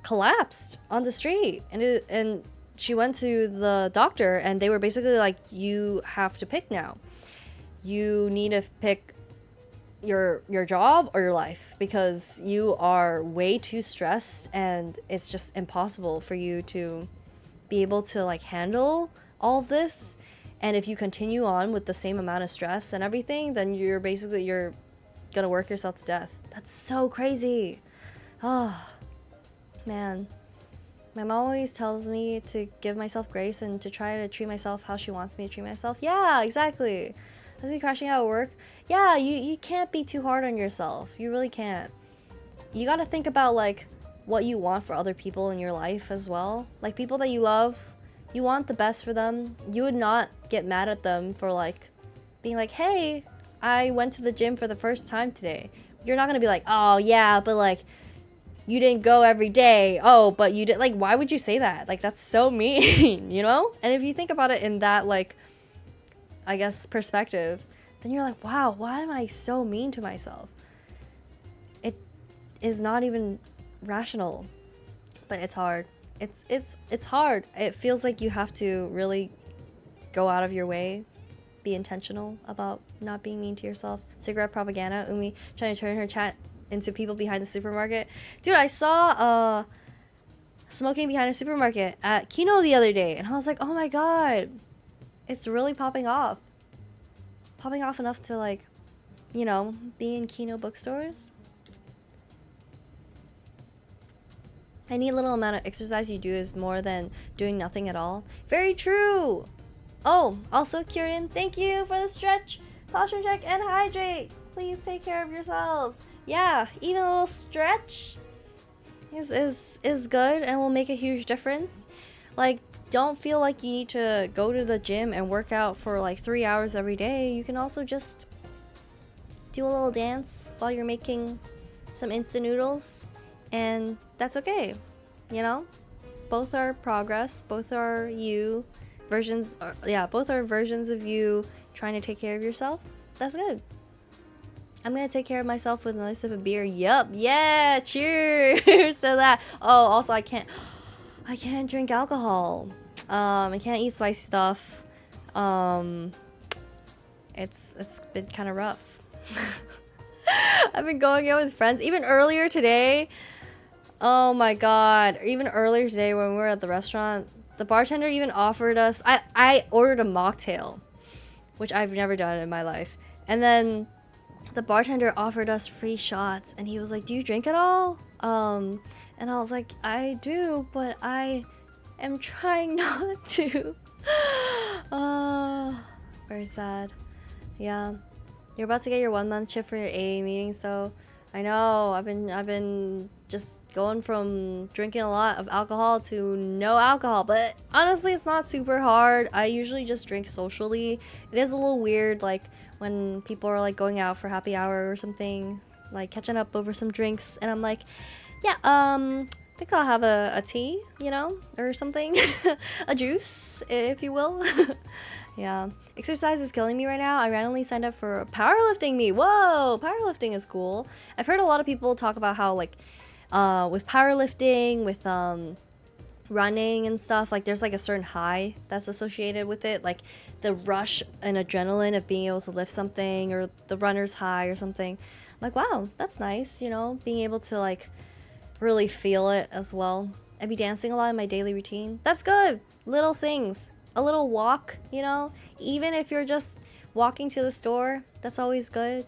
collapsed on the street, and she went to the doctor, and they were basically like, you have to pick now. You need to pick your job or your life, because you are way too stressed and it's just impossible for you to be able to like handle all of this. And if you continue on with the same amount of stress and everything, then you're gonna work yourself to death. That's so crazy. Oh, Man, my mom always tells me to give myself grace and to try to treat myself how she wants me to treat myself. Yeah, exactly. As me crashing out at work, yeah, you can't be too hard on yourself. You really can't. You gotta think about like what you want for other people in your life as well. Like people that you love, you want the best for them. You would not get mad at them for like being like, hey, I went to the gym for the first time today. You're not gonna be like, oh yeah, but like you didn't go every day. Oh, but you did. Like, why would you say that? Like, that's so mean, you know? And if you think about it in that, like, I guess, perspective, then you're like, wow, why am I so mean to myself? It is not even rational, but it's hard. It's hard. It feels like you have to really go out of your way, be intentional about not being mean to yourself. Cigarette propaganda. Umi trying to turn her chat into people behind the supermarket. Dude, I saw smoking behind a supermarket at Kino the other day, and I was like, oh my god, it's really popping off. Popping off enough to like, you know, be in Kino bookstores. Any little amount of exercise you do is more than doing nothing at all. Very true. Oh, also Kieran, thank you for the stretch, posture check, and hydrate. Please take care of yourselves. Yeah, even a little stretch is good and will make a huge difference. Like, don't feel like you need to go to the gym and work out for like 3 hours every day. You can also just do a little dance while you're making some instant noodles, and that's okay, you know? Both are progress, both are you versions, both are versions of you trying to take care of yourself. That's good. I'm gonna take care of myself with a nice sip of beer. Yup, yeah, cheers to that. Oh, also I can't drink alcohol. I can't eat spicy stuff. It's been kind of rough. I've been going out with friends even earlier today. Oh my god, even earlier today when we were at the restaurant, the bartender even offered us, I ordered a mocktail, which I've never done in my life, and then the bartender offered us free shots, and he was like, do you drink at all? And I was like, I do, but I am trying not to. Very sad. Yeah, you're about to get your 1 month chip for your AA meetings though. I know, I've been just going from drinking a lot of alcohol to no alcohol, but honestly it's not super hard. I usually just drink socially. It is a little weird, like when people are like going out for happy hour or something, like catching up over some drinks, and I'm like, yeah, I think I'll have a tea, you know, or something. A juice, if you will. Yeah, exercise is killing me right now. I randomly signed up for a powerlifting meet. Whoa, powerlifting is cool. I've heard a lot of people talk about how like with powerlifting, with running and stuff, like there's like a certain high that's associated with it, like the rush and adrenaline of being able to lift something, or the runner's high or something. I'm like, wow, that's nice, you know, being able to like really feel it as well. I'd be dancing a lot in my daily routine. That's good. Little things, a little walk, you know, even if you're just walking to the store, that's always good.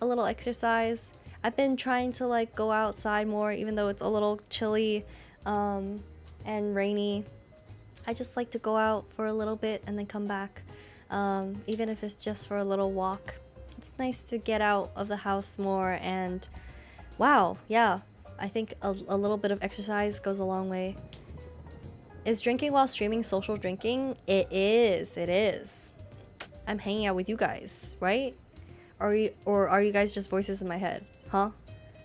A little exercise. I've been trying to like go outside more, even though it's a little chilly and rainy. I just like to go out for a little bit and then come back, even if it's just for a little walk. It's nice to get out of the house more, and wow, yeah, I think a little bit of exercise goes a long way. Is drinking while streaming social drinking? It is. I'm hanging out with you guys, right? Are you guys just voices in my head? Huh?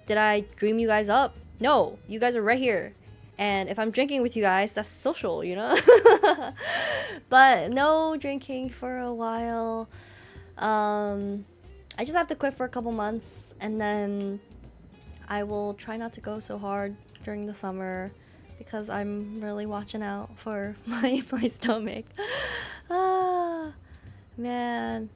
Did I dream you guys up? No, you guys are right here. And if I'm drinking with you guys, that's social, you know? But no drinking for a while. I just have to quit for a couple months, and then I will try not to go so hard during the summer, because I'm really watching out for my stomach. Ah, man.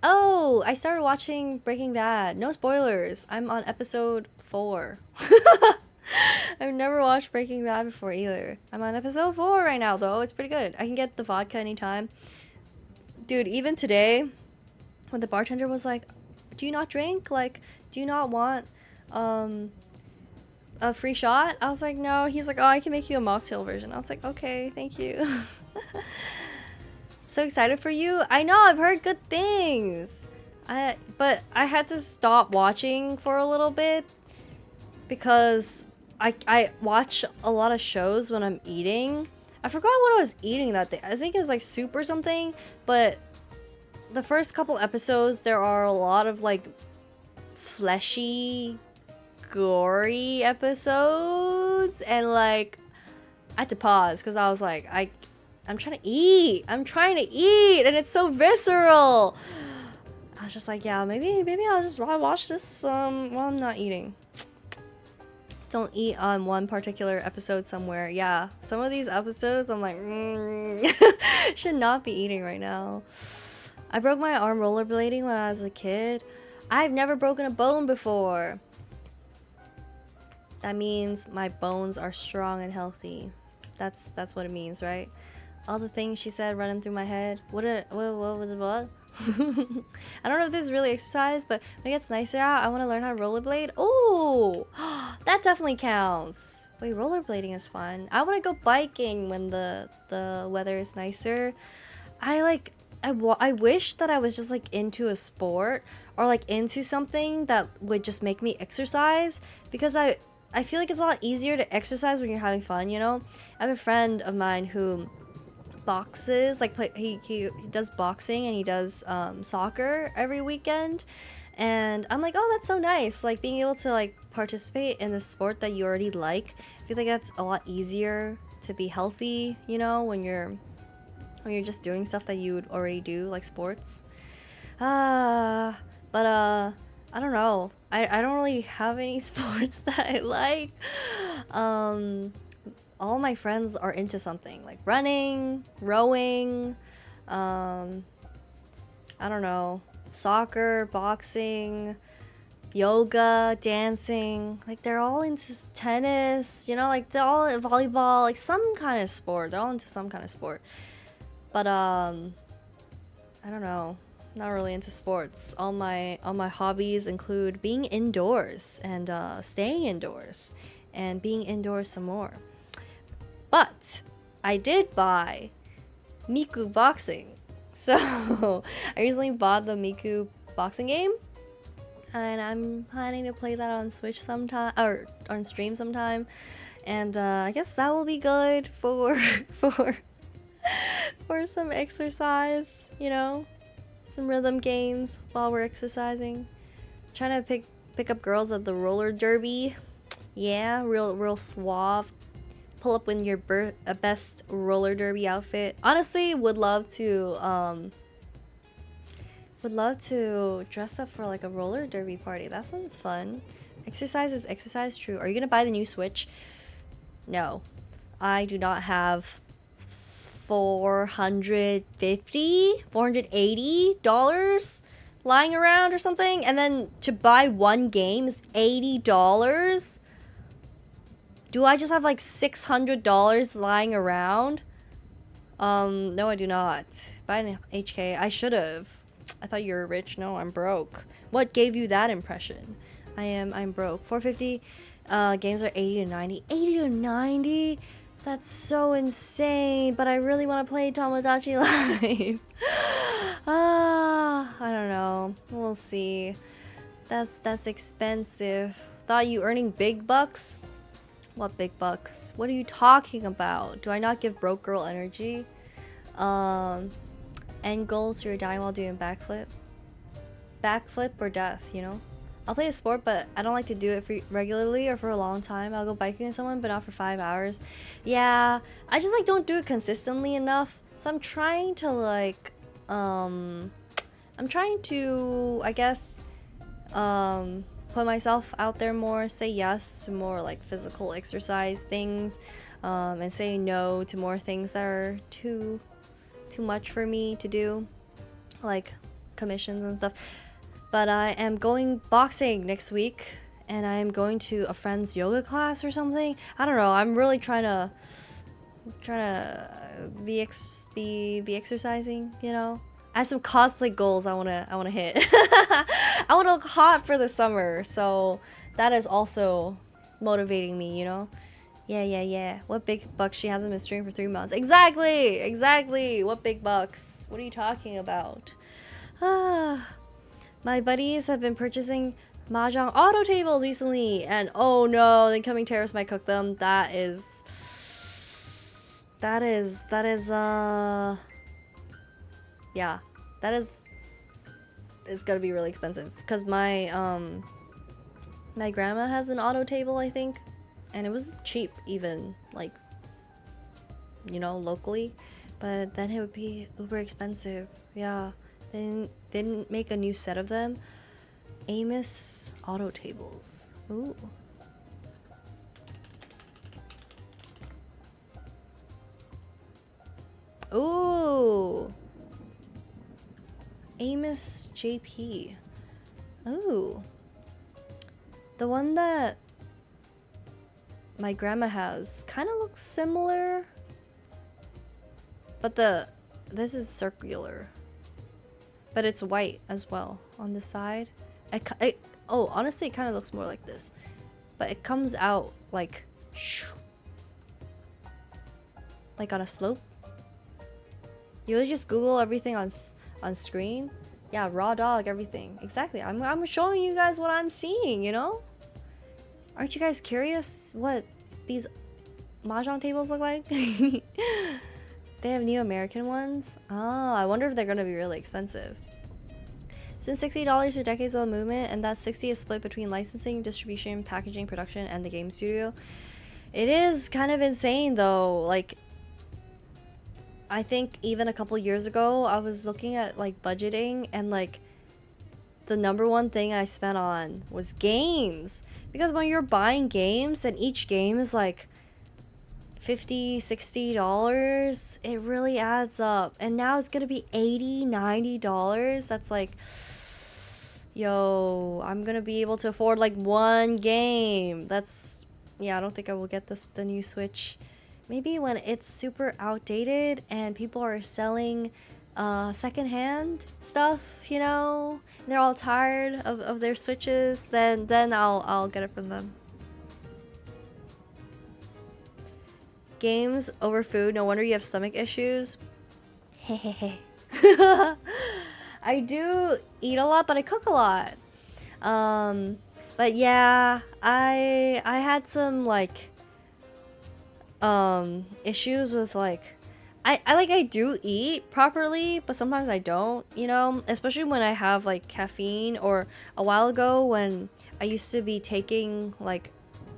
Oh, I started watching Breaking Bad. No spoilers. I'm on episode 4. I've never watched Breaking Bad before either. I'm on episode 4 right now, though. It's pretty good. I can get the vodka anytime. Dude, even today, when the bartender was like, do you not drink? Like, do you not want a free shot? I was like, no. He's like, oh, I can make you a mocktail version. I was like, okay, thank you. So excited for you. I know, I've heard good things. But I had to stop watching for a little bit because I watch a lot of shows when I'm eating. I forgot what I was eating that day. I think it was like soup or something, but the first couple episodes there are a lot of like fleshy, gory episodes, and like I had to pause because I was like, I'm trying to eat. I'm trying to eat, and it's so visceral. I was just like, yeah, maybe I'll just watch this while I'm not eating. Don't eat on one particular episode somewhere. Yeah, some of these episodes I'm like, should not be eating right now. I broke my arm rollerblading when I was a kid. I've never broken a bone before. That means my bones are strong and healthy. That's what it means, right? All the things she said running through my head. What was it? What? I don't know if this is really exercise, but when it gets nicer out, I want to learn how to rollerblade. Oh, that definitely counts. Wait, rollerblading is fun. I want to go biking when the weather is nicer. I wish that I was just like into a sport or like into something that would just make me exercise, because I feel like it's a lot easier to exercise when you're having fun, you know? I have a friend of mine who boxes, like he does boxing, and he does soccer every weekend, and I'm like, oh, that's so nice, like being able to like participate in the sport that you already like. I feel like that's a lot easier to be healthy, you know, when you're just doing stuff that you would already do, like sports. But I don't know, I don't really have any sports that I like. All my friends are into something like running, rowing, I don't know, soccer, boxing, yoga, dancing. Like they're all into tennis, you know, like they're all volleyball, like some kind of sport. They're all into some kind of sport. But I don't know, not really into sports. All my hobbies include being indoors and staying indoors and being indoors some more. But I did buy Miku Boxing. So I recently bought the Miku Boxing game, and I'm planning to play that on Switch sometime, or on stream sometime. And I guess that will be good for for some exercise, you know, some rhythm games while we're exercising. Trying to pick up girls at the roller derby. Yeah, real suave. Pull up in your best roller derby outfit. Honestly, would love to dress up for like a roller derby party. That sounds fun. Exercise is exercise, true. Are you gonna buy the new Switch? No, I do not have $480 lying around or something, and then to buy one game is $80. Do I just have like $600 lying around? No, I do not. Buy an HK. I should have. I thought you were rich. No, I'm broke. What gave you that impression? I'm broke. 450. Games are 80 to 90. 80 to 90? That's so insane. But I really want to play Tomodachi Life. I don't know. We'll see. That's expensive. Thought you earning big bucks? What big bucks? What are you talking about? Do I not give broke girl energy? End goals, so you're dying while doing backflip. Backflip or death, you know? I'll play a sport, but I don't like to do it regularly or for a long time. I'll go biking with someone, but not for 5 hours. Yeah, I just like don't do it consistently enough. So I'm trying to like, I guess, put myself out there more, say yes to more like physical exercise things, and say no to more things that are too much for me to do, like commissions and stuff. But I am going boxing next week, and I am going to a friend's yoga class or something. I don't know. I'm really trying to be exercising, you know. I have some cosplay goals I wanna hit. I wanna look hot for the summer, so that is also motivating me, you know? Yeah. What big bucks? She hasn't been streaming for 3 months. Exactly. What big bucks? What are you talking about? Ah, my buddies have been purchasing mahjong auto tables recently, and oh no, the incoming terrorists might cook them. That is yeah, that is gonna be really expensive because my grandma has an auto table, I think, and it was cheap, even like, you know, locally, but then it would be uber expensive. Yeah, they didn't make a new set of them. Amos auto tables. Ooh. Ooh. Amos JP. Ooh. The one that my grandma has kind of looks similar, but this is circular, but it's white as well on the side. Oh, honestly, it kind of looks more like this, but it comes out like on a slope. You would just Google everything on screen. Yeah, raw dog, everything. Exactly. I'm showing you guys what I'm seeing, you know? Aren't you guys curious what these mahjong tables look like? They have new American ones. Oh, I wonder if they're gonna be really expensive. Since $60 for Decades of the Movement, and that 60 is split between licensing, distribution, packaging, production, and the game studio. It is kind of insane though. Like, I think even a couple years ago, I was looking at like budgeting, and like the number one thing I spent on was games. Because when you're buying games and each game is like $50-$60, it really adds up. And now it's gonna be $80-$90. That's like, yo, I'm gonna be able to afford like one game. That's, yeah, I don't think I will get the new Switch. Maybe when it's super outdated and people are selling secondhand stuff, you know, and they're all tired of their Switches, then I'll get it from them. Games over food. No wonder you have stomach issues. Hehehe. I do eat a lot, but I cook a lot. But yeah, I had some like issues with like I do eat properly, but sometimes I don't, you know, especially when I have like caffeine, or a while ago when I used to be taking like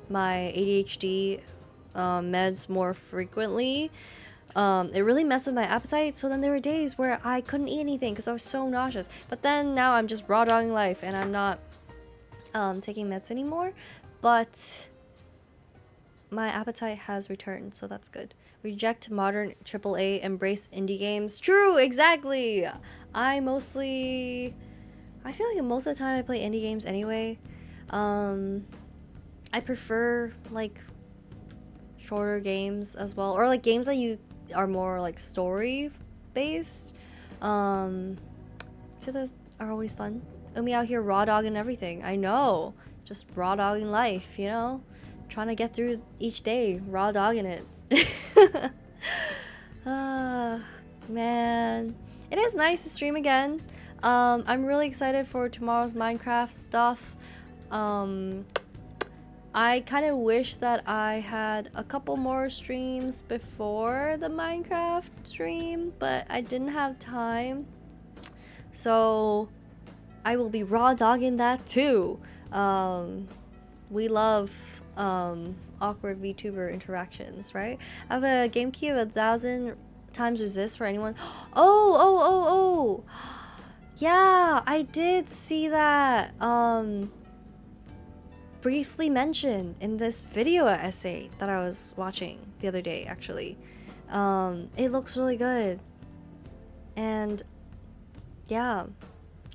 my ADHD meds more frequently. It really messed with my appetite, so then there were days where I couldn't eat anything because I was so nauseous. But then now I'm just raw dogging life and I'm not taking meds anymore, but my appetite has returned, so that's good. Reject modern AAA, embrace indie games. True, exactly. I feel like most of the time I play indie games anyway. I prefer like shorter games as well, or like games that you are more like story based. So those are always fun. And we out here raw dogging everything. I know, just raw dogging life, you know, trying to get through each day, raw dogging it. Man, it is nice to stream again. I'm really excited for tomorrow's Minecraft stuff. I kind of wish that I had a couple more streams before the Minecraft stream, but I didn't have time. So I will be raw dogging that too. We love awkward VTuber interactions, right? I have a game key of 1,000 times resist for anyone. Oh. Yeah, I did see that briefly mentioned in this video essay that I was watching the other day, actually. It looks really good. And yeah,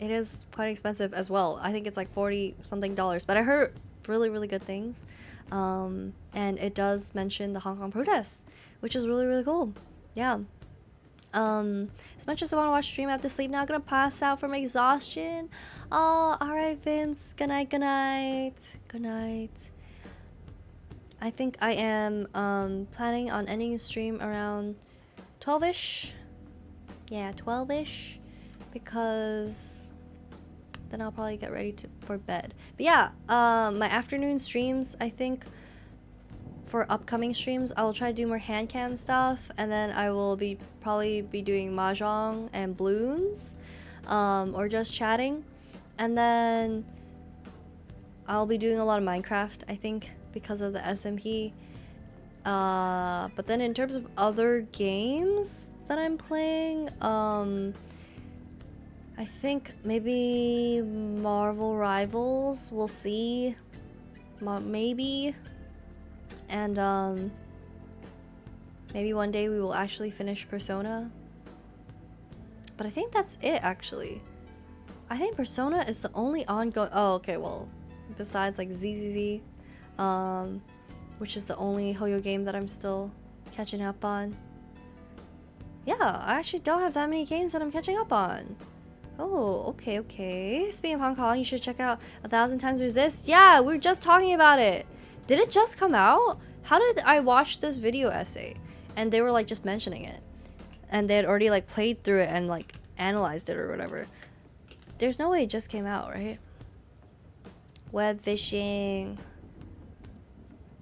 it is quite expensive as well. I think it's like $40 something, but I heard really good things. And it does mention the Hong Kong protests, which is really cool. Yeah. As much as I want to watch stream, I have to sleep now. I'm gonna pass out from exhaustion. Oh, alright, Vince. Good night. I think I am planning on ending the stream around 12ish. Yeah, 12ish, because then I'll probably get ready for bed. But yeah, my afternoon streams, I think for upcoming streams, I will try to do more hand cam stuff, and then I will probably be doing mahjong and balloons, or just chatting, and then I'll be doing a lot of Minecraft, I think, because of the SMP. But then in terms of other games that I'm playing, I think maybe Marvel Rivals, we'll see. Maybe. And maybe one day we will actually finish Persona. But I think that's it, actually. I think Persona is the only ongoing... Oh, okay, well, besides like ZZZ, which is the only Hoyo game that I'm still catching up on. Yeah, I actually don't have that many games that I'm catching up on. Oh, okay, okay. Speaking of Hong Kong, you should check out 1,000 Times Resist. Yeah, we were just talking about it. Did it just come out? How did I watch this video essay? And they were like just mentioning it. And they had already like played through it and like analyzed it or whatever. There's no way it just came out, right? Web fishing.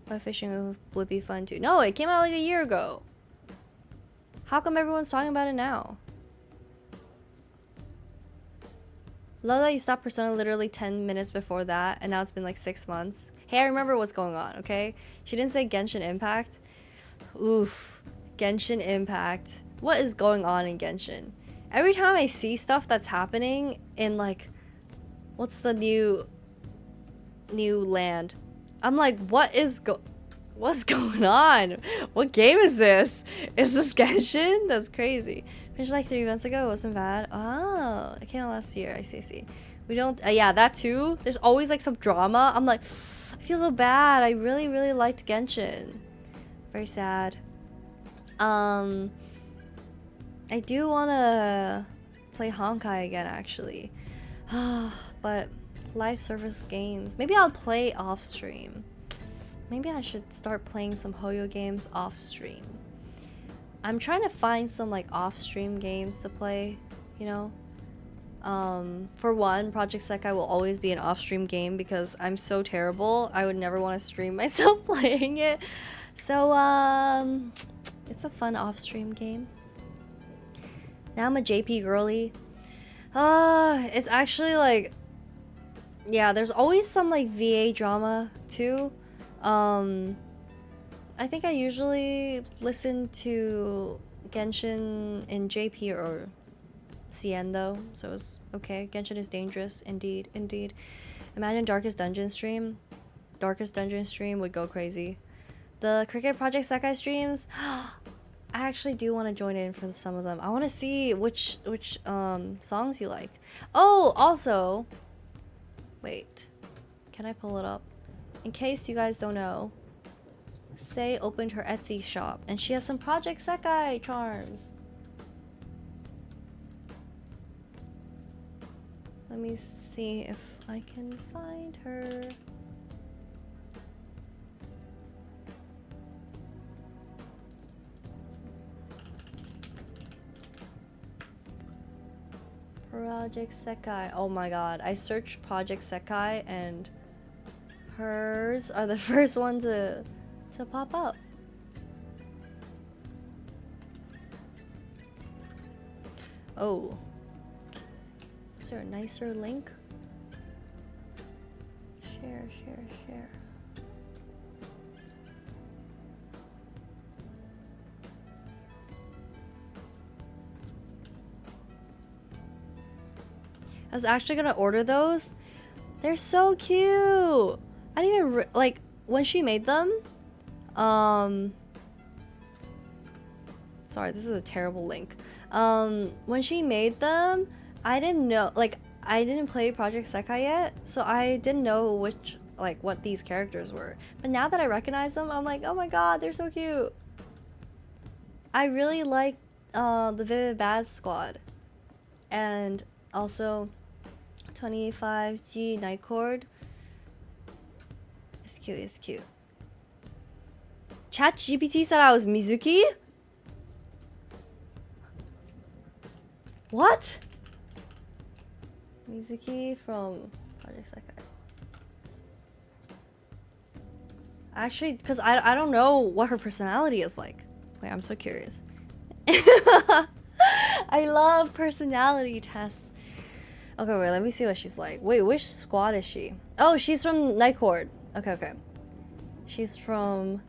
Web fishing would be fun too. No, it came out like a year ago. How come everyone's talking about it now? Love that you stopped Persona literally 10 minutes before that, and now it's been like 6 months. Hey, I remember what's going on, okay? She didn't say Genshin Impact. Oof. Genshin Impact. What is going on in Genshin? Every time I see stuff that's happening in like... What's the new land? I'm like, what's going on? What game is this? Is this Genshin? That's crazy. Finished like 3 months ago. It wasn't bad. Oh, it came out last year. I see. We don't... yeah, that too. There's always like some drama. I'm like, I feel so bad. I really, really liked Genshin. Very sad. I do want to play Honkai again, actually. But live service games. Maybe I'll play off stream. Maybe I should start playing some Hoyo games off stream. I'm trying to find some like off stream games to play, you know? For one, Project Sekai will always be an off stream game because I'm so terrible. I would never want to stream myself playing it. So, it's a fun off stream game. Now I'm a JP girly. It's actually like... Yeah, there's always some like VA drama too. I think I usually listen to Genshin in JP or CN though, so it's okay. Genshin is dangerous, indeed. Imagine Darkest Dungeon stream. Darkest Dungeon stream would go crazy. The Cricket Project Sekai streams, I actually do want to join in for some of them. I want to see which songs you like. Oh, also, wait, can I pull it up? In case you guys don't know, Sei opened her Etsy shop and she has some Project Sekai charms. Let me see if I can find her. Project Sekai. Oh my god. I searched Project Sekai and hers are the first one to pop up. Oh. Is there a nicer link? Share. I was actually gonna order those. They're so cute. I didn't even like when she made them. Sorry, this is a terrible link. When she made them, I didn't know, like, I didn't play Project Sekai yet, so I didn't know what these characters were. But now that I recognize them, I'm like, oh my god, they're so cute. I really like the Vivid Bad Squad, and also 25G Night Court. It's cute. ChatGPT said I was Mizuki? What? Mizuki from Project Sekai. Actually, because I don't know what her personality is like. Wait, I'm so curious. I love personality tests. Okay, wait, let me see what she's like. Wait, which squad is she? Oh, she's from Night Court. Okay, okay. She's from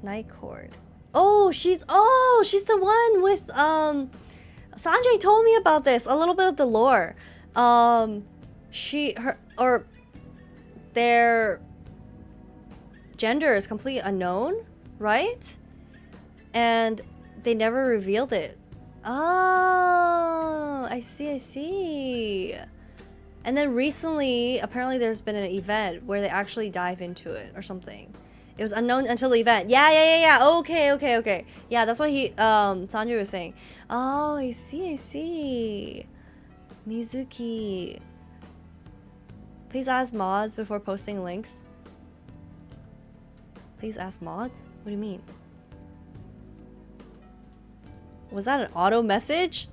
Night Court. Oh, she's the one with Sanjay told me about this. A little bit of the lore. Their gender is completely unknown, right? And they never revealed it. Oh, I see. And then recently, apparently there's been an event where they actually dive into it or something. It was unknown until the event. Yeah. Okay. Yeah, that's what Sanjay was saying. Oh, I see. Mizuki. Please ask mods before posting links. Please ask mods? What do you mean? Was that an auto message?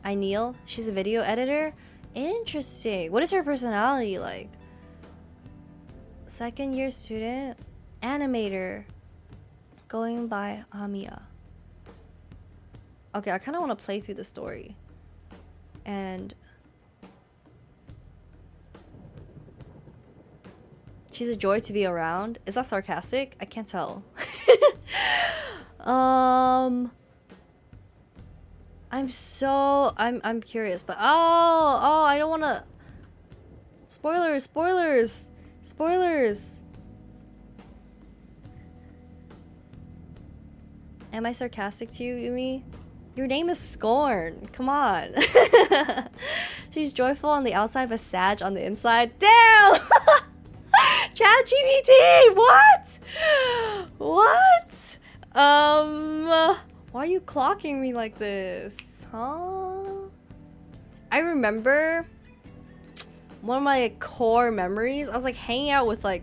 I Neil. She's a video editor. Interesting. What is her personality like? Second year student. Animator. Going by Amiya. Okay, I kind of want to play through the story. And she's a joy to be around. Is that sarcastic? I can't tell. I'm curious, but oh, I don't want to. Spoilers. Am I sarcastic to you, Yumi? Your name is Scorn. Come on. She's joyful on the outside, but sad on the inside. Damn! ChatGPT! What? Why are you clocking me like this? Huh? I remember one of my core memories. I was like hanging out with like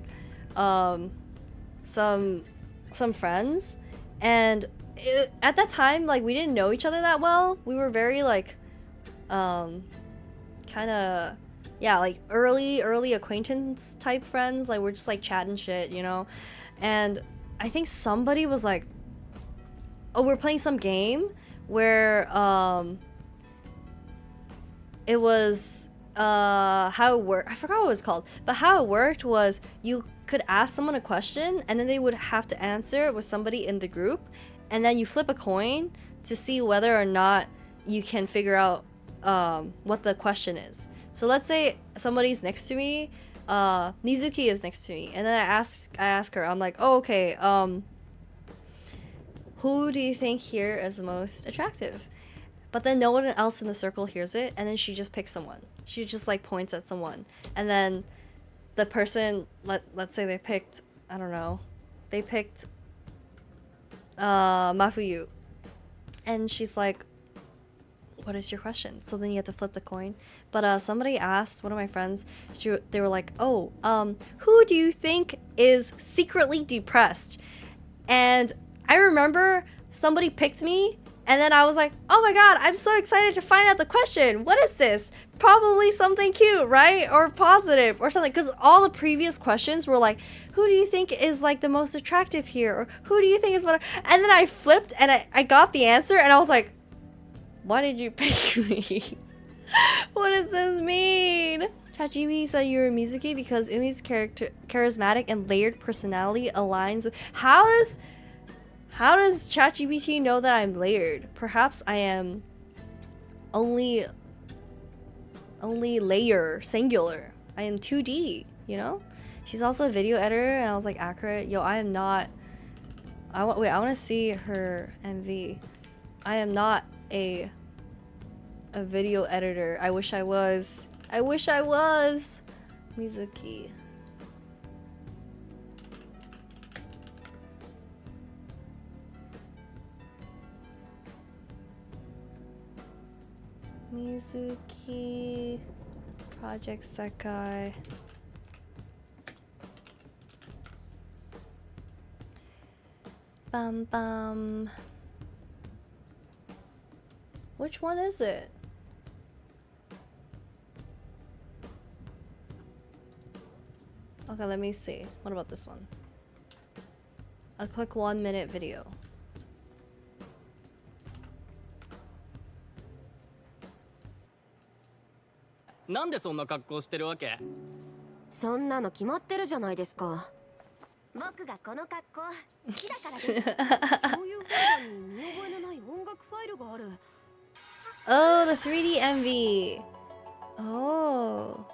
some friends, and at that time, like, we didn't know each other that well. We were very like kind of, yeah, like early acquaintance type friends. Like, we're just like chatting shit, you know. And I think somebody was like, oh, we're playing some game where it was how it worked. I forgot what it was called, but how it worked was you could ask someone a question and then they would have to answer it with somebody in the group, and then you flip a coin to see whether or not you can figure out what the question is. So let's say somebody's next to me, Mizuki is next to me, and then I ask her, I'm like, oh, okay, who do you think here is the most attractive? But then no one else in the circle hears it, and then she just picks someone. She just like points at someone, and then the person, let's say they picked, I don't know, they picked Mafuyu, and she's like, what is your question? So then you have to flip the coin. But somebody asked one of my friends, they were like, oh, who do you think is secretly depressed? And I remember somebody picked me, and then I was like, oh my god, I'm so excited to find out the question. What is this? Probably something cute, right? Or positive or something. Because all the previous questions were like, who do you think is like the most attractive here? Or who do you think is what? And then I flipped and I got the answer, and I was like, why did you pick me? What does this mean? ChatGPT said you're Mizuki because Umi's charismatic and layered personality aligns with... How does ChatGPT know that I'm layered? Perhaps I am only layer, singular. I am 2D, you know? She's also a video editor, and I was like, accurate. Yo, I am not... I want to see her MV. I am not a video editor. I wish I was. Mizuki. Mizuki, Project Sekai. Bum bum. Which one is it? Okay, let me see. What about this one? A quick 1-minute video. なんでそんな格好してるわけ？そんなの決まってるじゃないですか。僕がこの格好好きだからです。そういうフォルダに見覚えのない音楽ファイルがある。Oh, the 3D MV. Oh.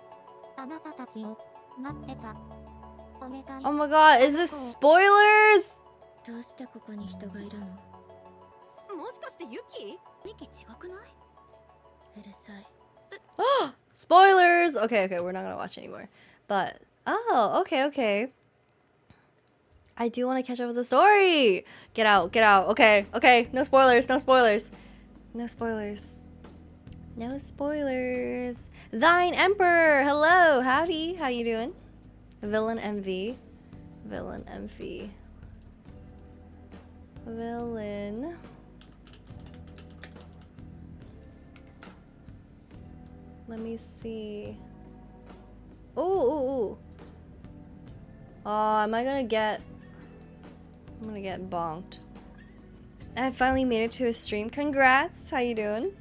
あなたたちを待ってた。お願い。 Oh my god, is this spoilers? どうしてここに人がいるの？もしかしてユキ？ミキ違くない？うるさい。 Spoilers! Okay, okay, we're not gonna watch anymore. But, oh, okay, okay. I do want to catch up with the story. Get out, get out. Okay, okay, no spoilers, no spoilers. No spoilers. No spoilers. Thine Emperor, hello, howdy, how you doing? Villain MV. Villain MV. Villain. Let me see. Ooh, ooh, ooh. Am I gonna get... I'm gonna get bonked. I finally made it to a stream. Congrats! How you doing?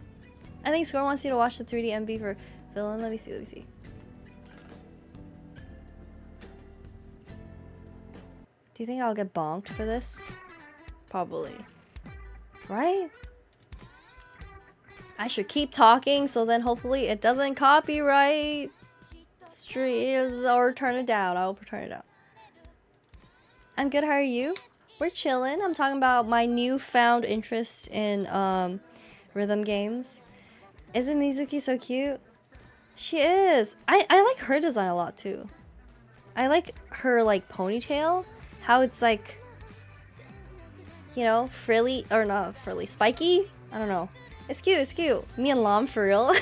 I think Score wants you to watch the 3D MV for Villain. Let me see, let me see. Do you think I'll get bonked for this? Probably. Right? I should keep talking so then hopefully it doesn't copyright streams or turn it down. I'll turn it down. I'm good, how are you? We're chilling. I'm talking about my newfound interest in rhythm games. Isn't Mizuki so cute? She is. I like her design a lot too. I like her like ponytail. How it's like, you know, frilly or not frilly, spiky? I don't know. It's cute, it's cute. Me and Lam for real.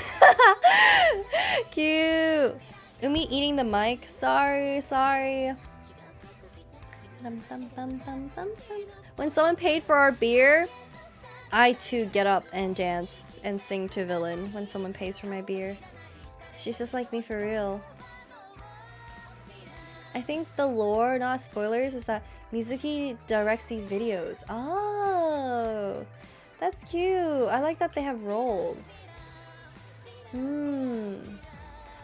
Cute. Umi eating the mic. Sorry, sorry. When someone paid for our beer, I too get up and dance and sing to Villain when someone pays for my beer. She's just like me for real. I think the lore, not spoilers, is that Mizuki directs these videos. Oh. That's cute. I like that they have roles.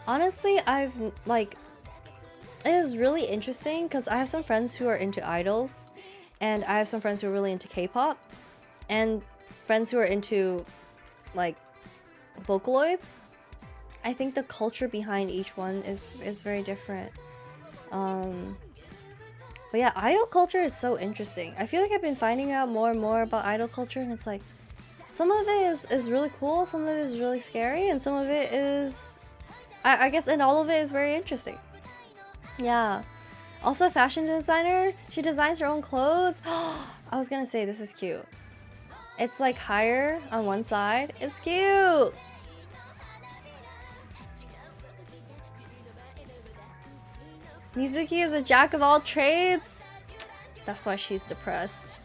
Honestly, I've like... It is really interesting because I have some friends who are into idols. And I have some friends who are really into K-pop. And friends who are into, like, Vocaloids. I think the culture behind each one is very different. But yeah, idol culture is so interesting. I feel like I've been finding out more and more about idol culture, and it's like some of it is really cool, some of it is really scary, and some of it is I guess, and all of it is very interesting. Yeah. Also a fashion designer, she designs her own clothes. I was gonna say this is cute. It's like higher on one side. It's cute. Mizuki is a jack of all trades. That's why she's depressed.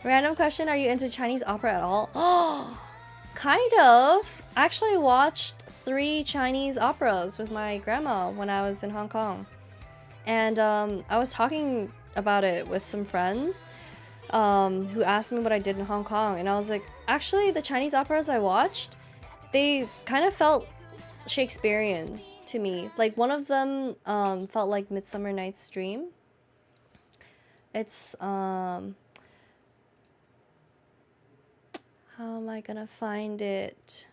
Random question, are you into Chinese opera at all? Oh, kind of. I actually watched 3 Chinese operas with my grandma when I was in Hong Kong. And I was talking about it with some friends who asked me what I did in Hong Kong. And I was like, actually, the Chinese operas I watched, they kind of felt Shakespearean to me. Like one of them felt like Midsummer Night's Dream. It's how am I gonna find it?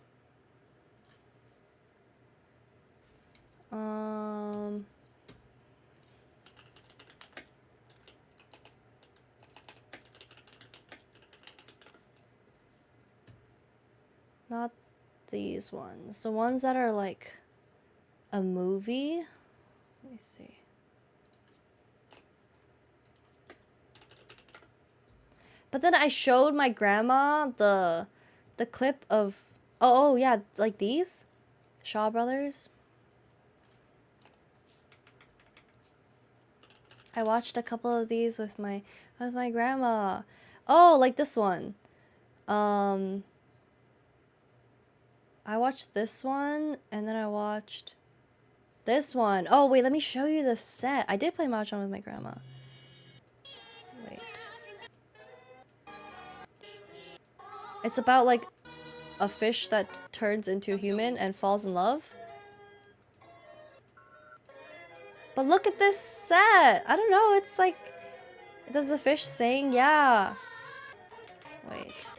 Not these ones. The ones that are like a movie. Let me see. But then I showed my grandma the clip of oh yeah, like these Shaw Brothers. I watched a couple of these with my grandma. Oh, like this one. I watched this one, and then I watched this one. Oh, wait, let me show you the set. I did play Mahjong with my grandma. Wait. It's about, like, a fish that turns into a human and falls in love. But look at this set! I don't know, it's like... Does the fish saying yeah? Wait.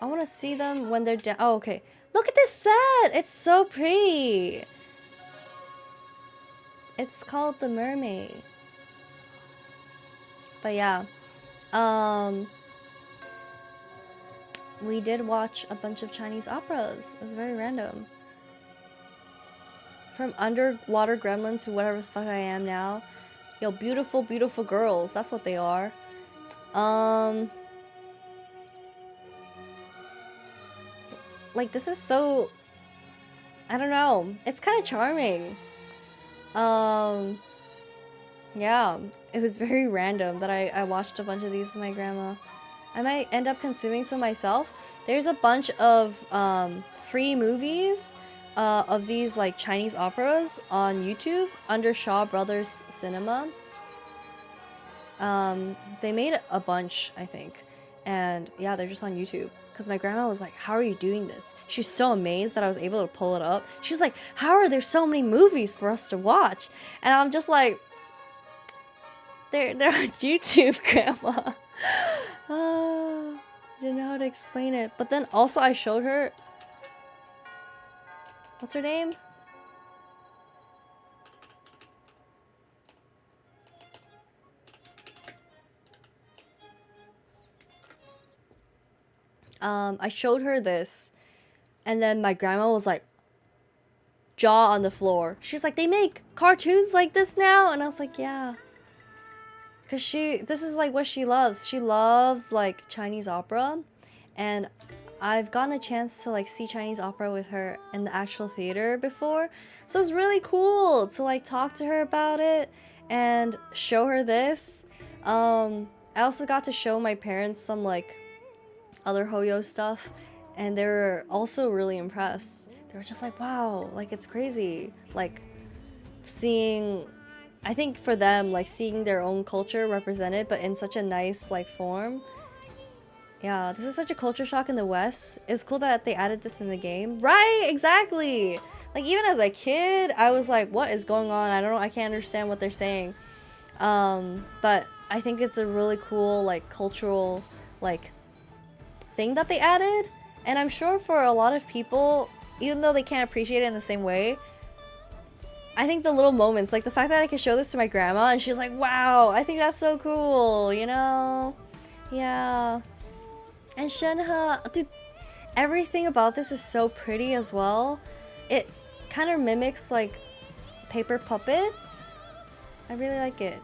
I want to see them when they're down. Oh, okay. Look at this set! It's so pretty! It's called The Mermaid. But yeah. We did watch a bunch of Chinese operas. It was very random. From underwater gremlin to whatever the fuck I am now. Yo, beautiful, beautiful girls. That's what they are. Like, this is so... I don't know. It's kind of charming. Yeah. It was very random that I watched a bunch of these with my grandma. I might end up consuming some myself. There's a bunch of free movies of these like Chinese operas on YouTube under Shaw Brothers Cinema. They made a bunch, I think. And yeah, they're just on YouTube. Because my grandma was like, how are you doing this? She's so amazed that I was able to pull it up. She's like, how are there so many movies for us to watch? And I'm just like, they're on YouTube, Grandma. I didn't know how to explain it. But then also I showed her... What's her name? I showed her this, and then my grandma was like, jaw on the floor. She's like, they make cartoons like this now? And I was like, yeah. Because this is like what she loves. She loves like Chinese opera, and I've gotten a chance to like see Chinese opera with her in the actual theater before. So it's really cool to like talk to her about it and show her this. I also got to show my parents some like other Hoyo stuff, and they were also really impressed. They were just like, wow, like it's crazy. Like seeing, I think for them, like seeing their own culture represented, but in such a nice like form. Yeah, this is such a culture shock in the West. It's cool that they added this in the game. Right, exactly. Like even as a kid, I was like, what is going on? I don't know, I can't understand what they're saying. But I think it's a really cool like cultural like thing that they added. And I'm sure for a lot of people, even though they can't appreciate it in the same way, I think the little moments, like the fact that I could show this to my grandma and she's like, wow, I think that's so cool, you know? Yeah. And Shenhe, dude, everything about this is so pretty as well. It kind of mimics like paper puppets. I really like it.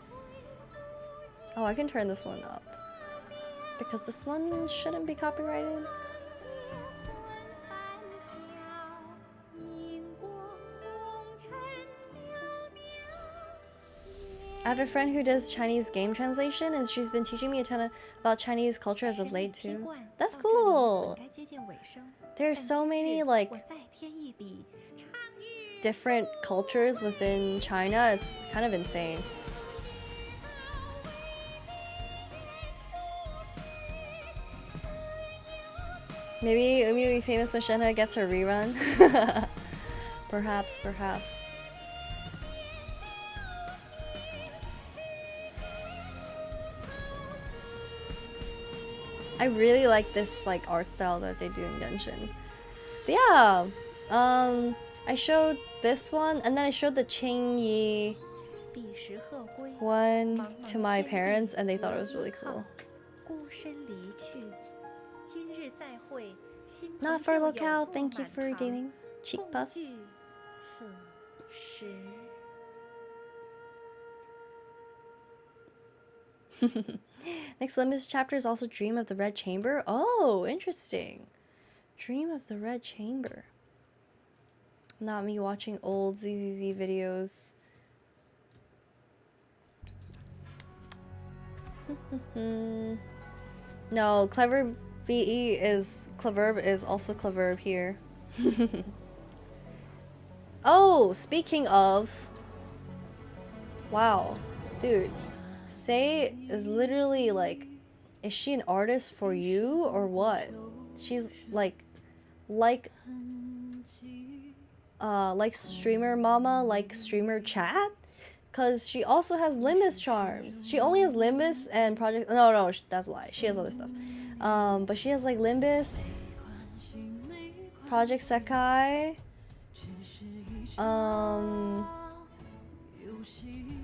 Oh, I can turn this one up, because this one shouldn't be copyrighted. I have a friend who does Chinese game translation, and she's been teaching me a ton about Chinese culture as of late too. That's cool. There's so many like different cultures within China. It's kind of insane. Maybe Umi will be famous when Shenhe gets her rerun. Perhaps, perhaps. I really like this like art style that they do in Genshin. But yeah, I showed this one, and then I showed the Qingyi one to my parents, and they thought it was really cool. Not for locale, thank you for redeeming. Cheek puff. Next Limited chapter is also Dream of the Red Chamber. Oh, interesting. Dream of the Red Chamber. Not me watching old ZZZ videos. No, Clever VE is Cleverb is also Cleverb here. Oh, speaking of, wow, dude, Say is literally like, is she an artist for you or what? She's like streamer mama, like streamer chat, cause she also has Limbus charms. She only has Limbus and Project. No, that's a lie. She has other stuff. But she has like Limbus, Project Sekai,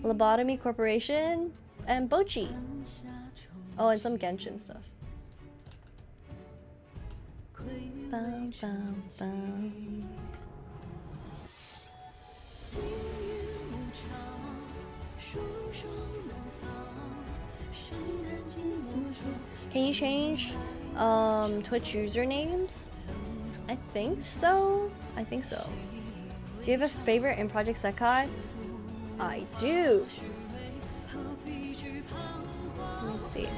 Lobotomy Corporation, and Bochi. Oh, and some Genshin stuff. Bum, bum, bum. Can you change Twitch usernames? I think so. I think so. Do you have a favorite in Project Sekai? I do. Let me see.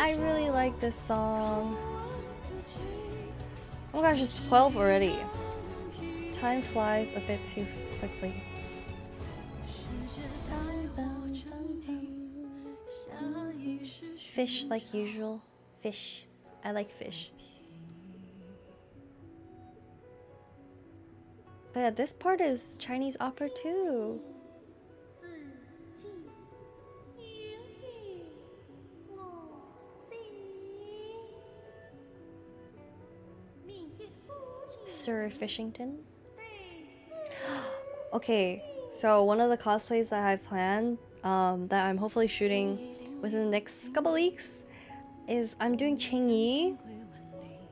I really like this song. Oh my gosh, it's 12 already. Time flies a bit too quickly. Fish like usual. Fish. I like fish. But yeah, this part is Chinese opera too. Sir Fishington. Okay, so one of the cosplays that I've planned, that I'm hopefully shooting within the next couple weeks, is I'm doing Qingyi,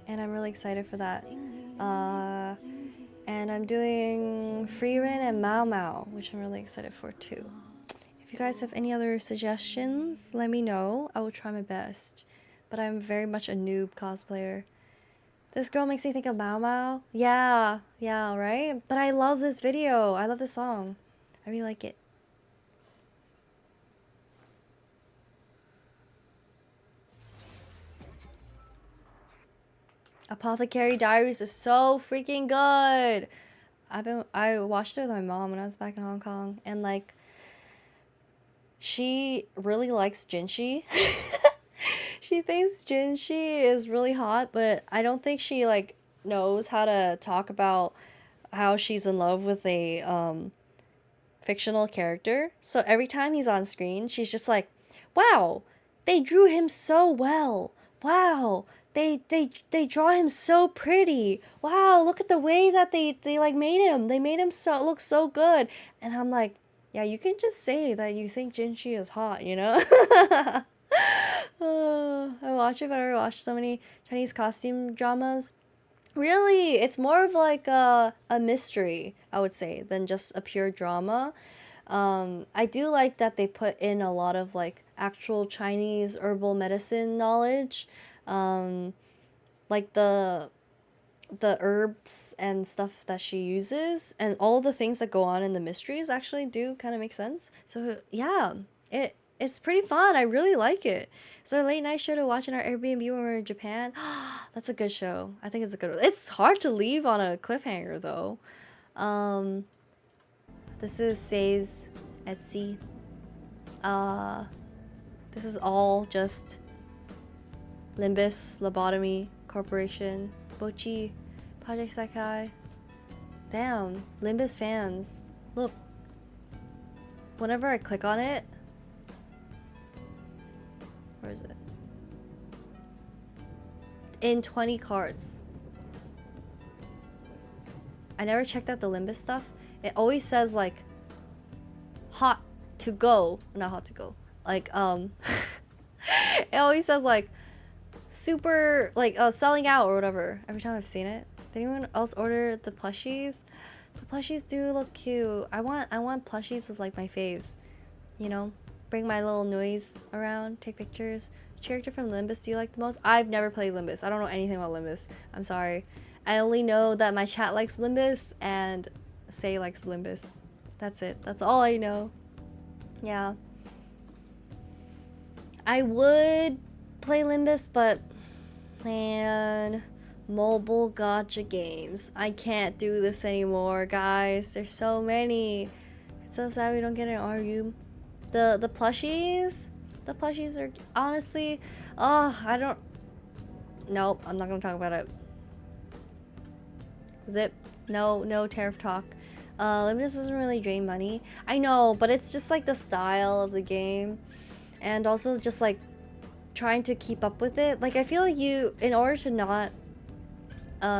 and I'm really excited for that. And I'm doing Frieren and Mao Mao, which I'm really excited for too. If you guys have any other suggestions, let me know. I will try my best. But I'm very much a noob cosplayer. This girl makes me think of Mao Mao. Yeah, right? But I love this video. I love this song. I really like it. Apothecary Diaries is so freaking good. I watched it with my mom when I was back in Hong Kong, and like, she really likes Jinshi. She thinks Jinshi is really hot, but I don't think she like knows how to talk about how she's in love with a fictional character. So every time he's on screen, she's just like, "Wow, they drew him so well. Wow, they draw him so pretty. Wow, look at the way that they like made him. They made him so look so good." And I'm like, "Yeah, you can just say that you think Jinshi is hot, you know?" I watch it, but I watched so many Chinese costume dramas. Really, it's more of like a mystery, I would say, than just a pure drama. I do like that they put in a lot of like actual Chinese herbal medicine knowledge, like the herbs and stuff that she uses, and all the things that go on in the mysteries actually do kind of make sense. So yeah, it's pretty fun. I really like it. It's our late night show to watch in our Airbnb when we were in Japan. That's a good show. I think it's a good one. It's hard to leave on a cliffhanger though. This is Sei's Etsy. This is all just Limbus, Lobotomy Corporation, Bochi, Project Sekai. Damn, Limbus fans. Look. Whenever I click on it, where is it? In 20 cards. I never checked out the Limbus stuff. It always says like hot to go, not hot to go. Like it always says like super like selling out or whatever every time I've seen it. Did anyone else order the plushies? The plushies do look cute. I want plushies of like my faves. You know, bring my little noise around, take pictures. Which character from Limbus do you like the most? I've never played Limbus. I don't know anything about Limbus. I'm sorry. I only know that my chat likes Limbus and Say likes Limbus. That's it. That's all I know. Yeah. I would play Limbus, but man, mobile gacha games. I can't do this anymore, guys. There's so many. It's so sad we don't get an RU. The plushies? The plushies are honestly, I don't. Nope, I'm not gonna talk about it. Zip. No tariff talk. Limitless doesn't really drain money. I know, but it's just like the style of the game. And also just like trying to keep up with it. Like I feel like you, in order to not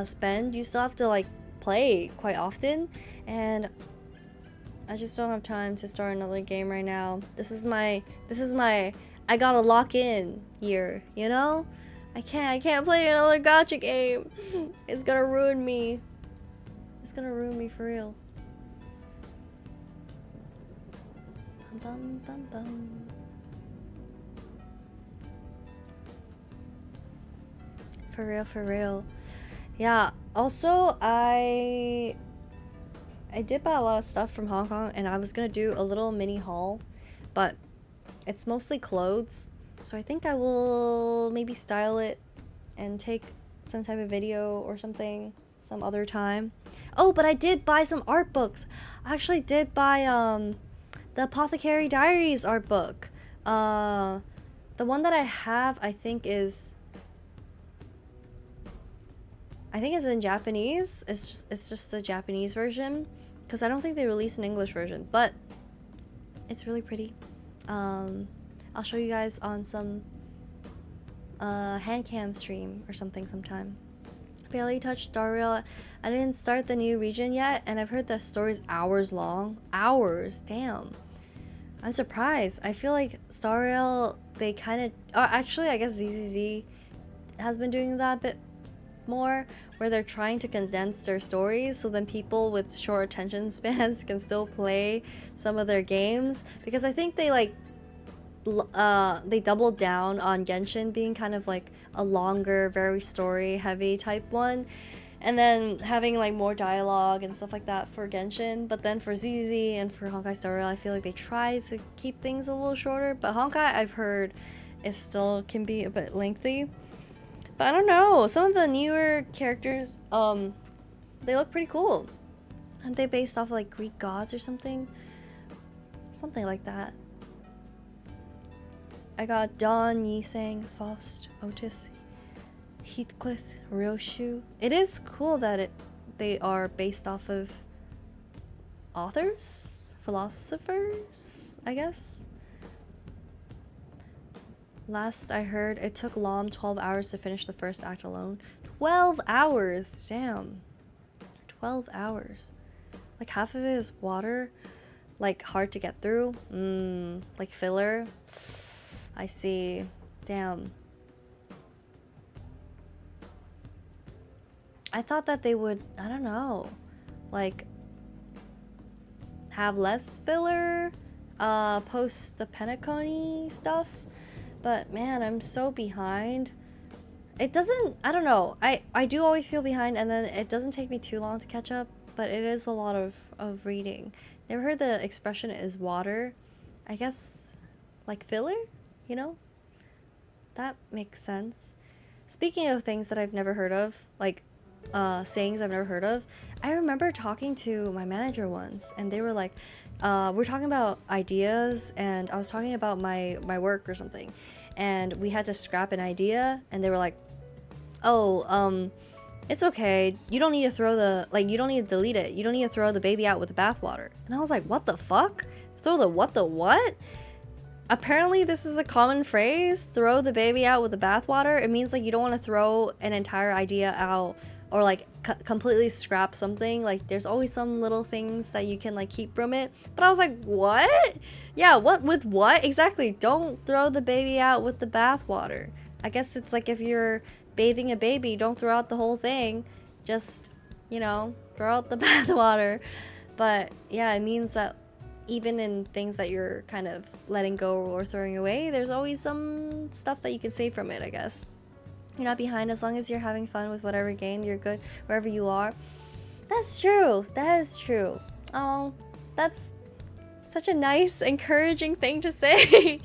spend, you still have to like play quite often. And I just don't have time to start another game right now. This is my I gotta lock in year, you know? I can't play another gacha game. It's gonna ruin me. It's gonna ruin me for real. Bum, bum, bum. For real. Yeah, also I did buy a lot of stuff from Hong Kong and I was gonna do a little mini haul, but it's mostly clothes. So I think I will maybe style it and take some type of video or something some other time. Oh, but I did buy some art books. I actually did buy the Apothecary Diaries art book. The one that I have I think is in Japanese. It's just the Japanese version because I don't think they released an English version, but it's really pretty. I'll show you guys on some hand cam stream or something sometime. Barely touched Star Rail. I didn't start the new region yet, and I've heard the story's hours long. Hours, damn. I'm surprised. I feel like Star Rail, they kind of, actually I guess ZZZ has been doing that a bit more, where they're trying to condense their stories so then people with short attention spans can still play some of their games, because I think they like they doubled down on Genshin being kind of like a longer, very story heavy type one, and then having like more dialogue and stuff like that for Genshin. But then for ZZ and for Honkai Star Rail, I feel like they try to keep things a little shorter, but Honkai I've heard it still can be a bit lengthy. But I don't know, some of the newer characters, they look pretty cool. Aren't they based off of like Greek gods or something? Something like that. I got Dawn, Yisang, Faust, Otis, Heathcliff, Ryoshu. It is cool that they are based off of authors? Philosophers, I guess? Last I heard, it took Lom 12 hours to finish the first act alone. 12 hours! Damn. 12 hours. Like half of it is water. Like hard to get through. Like filler. I see. Damn. I thought that they would, I don't know, like have less filler post the Penacony stuff. But man, I'm so behind. It doesn't, I don't know. I do always feel behind, and then it doesn't take me too long to catch up, but it is a lot of reading. Never heard the expression is water. I guess like filler, you know? That makes sense. Speaking of things that I've never heard of, like sayings I've never heard of, I remember talking to my manager once, and they were like, we're talking about ideas, and I was talking about my work or something, and we had to scrap an idea, and they were like, oh, it's okay, you don't need to throw the, like, you don't need to delete it, you don't need to throw the baby out with the bathwater. And I was like, what the fuck? Throw the what? Apparently this is a common phrase, throw the baby out with the bathwater. It means like you don't want to throw an entire idea out or like completely scrap something. Like there's always some little things that you can like keep from it. But I was like, what? Yeah, what with what? Exactly. Don't throw the baby out with the bathwater. I guess it's like if you're bathing a baby, don't throw out the whole thing. Just, you know, throw out the bathwater. But yeah, it means that even in things that you're kind of letting go or throwing away, there's always some stuff that you can save from it, I guess. You're not behind as long as you're having fun with whatever game. You're good wherever you are. That's true. That is true. Oh, that's such a nice, encouraging thing to say.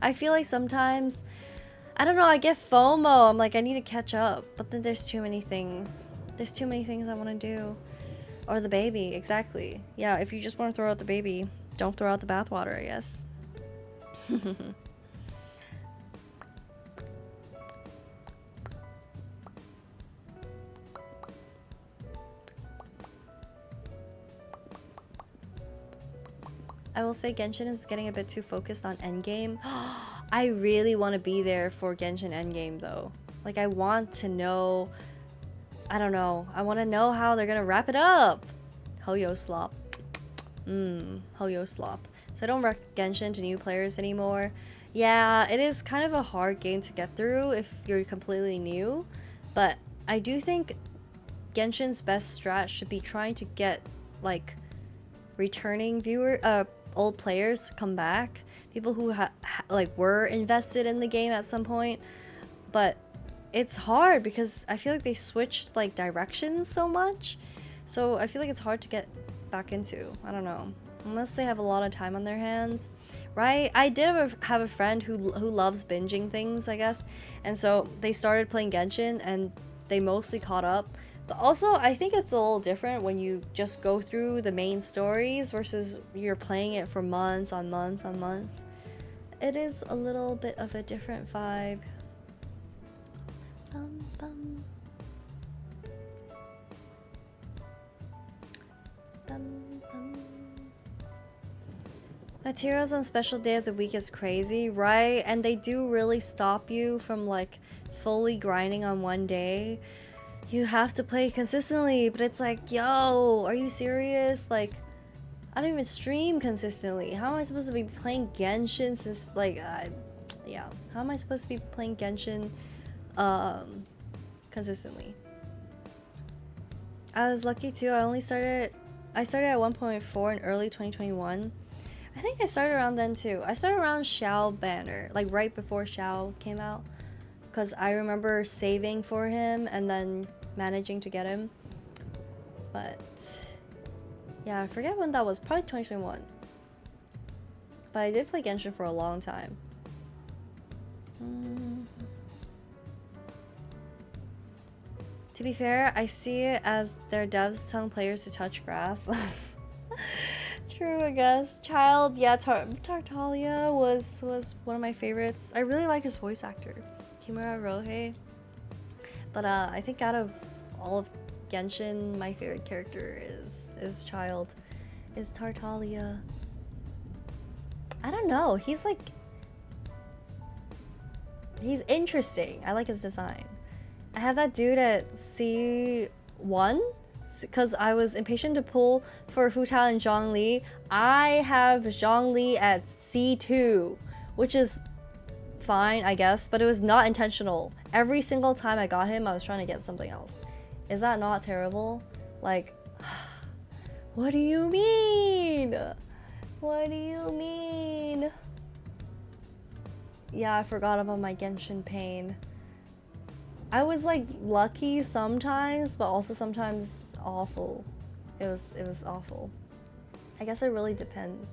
I feel like sometimes, I don't know, I get FOMO. I'm like, I need to catch up. But then there's too many things. There's too many things I want to do. Or the baby, exactly. Yeah, if you just want to throw out the baby, don't throw out the bathwater, I guess. I will say Genshin is getting a bit too focused on endgame. I really want to be there for Genshin endgame though. Like I want to know, I don't know. I want to know how they're gonna wrap it up. Hoyo slop. Hoyo slop. So I don't rec Genshin to new players anymore. Yeah, it is kind of a hard game to get through if you're completely new. But I do think Genshin's best strat should be trying to get like returning old players come back, people who like were invested in the game at some point. But it's hard because I feel like they switched like directions so much, so I feel like it's hard to get back into. I don't know, unless they have a lot of time on their hands, right? I did have a friend who loves binging things, I guess, and so they started playing Genshin and they mostly caught up. But also, I think it's a little different when you just go through the main stories versus you're playing it for months on months on months. It is a little bit of a different vibe. Bum, bum. Bum, bum. Materials on special day of the week is crazy, right? And they do really stop you from like fully grinding on one day. You have to play consistently, but it's like, yo, are you serious? Like, I don't even stream consistently. How am I supposed to be playing Genshin since, like, yeah. How am I supposed to be playing Genshin, consistently? I was lucky too. I started at 1.4 in early 2021. I think I started around then too. I started around Xiao banner, like right before Xiao came out. Because I remember saving for him and then managing to get him. But yeah, I forget when that was. Probably 2021. But I did play Genshin for a long time. To be fair, I see it as their devs telling players to touch grass. True, I guess. Child, yeah, Tartaglia was one of my favorites. I really like his voice actor, Kimura Rohei. But I think out of all of Genshin, my favorite character is Child, is Tartaglia. I don't know. He's interesting. I like his design. I have that dude at C1 because I was impatient to pull for Fu Tao and Zhongli. I have Zhongli at C2, which is fine, I guess, but it was not intentional. Every single time I got him, I was trying to get something else. Is that not terrible? Like, what do you mean? What do you mean? Yeah, I forgot about my Genshin pain. I was like lucky sometimes, but also sometimes awful. It was awful. I guess it really depends.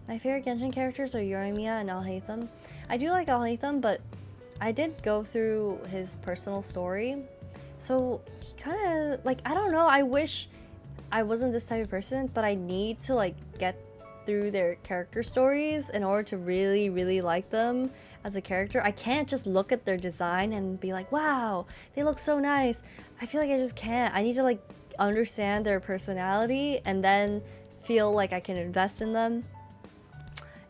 My favorite Genshin characters are Yoimiya and Alhaitham. I do like Alhaitham, but I did go through his personal story. So he kind of, like, I don't know, I wish I wasn't this type of person, but I need to like get through their character stories in order to really, really like them as a character. I can't just look at their design and be like, wow, they look so nice. I feel like I just can't. I need to like understand their personality and then feel like I can invest in them.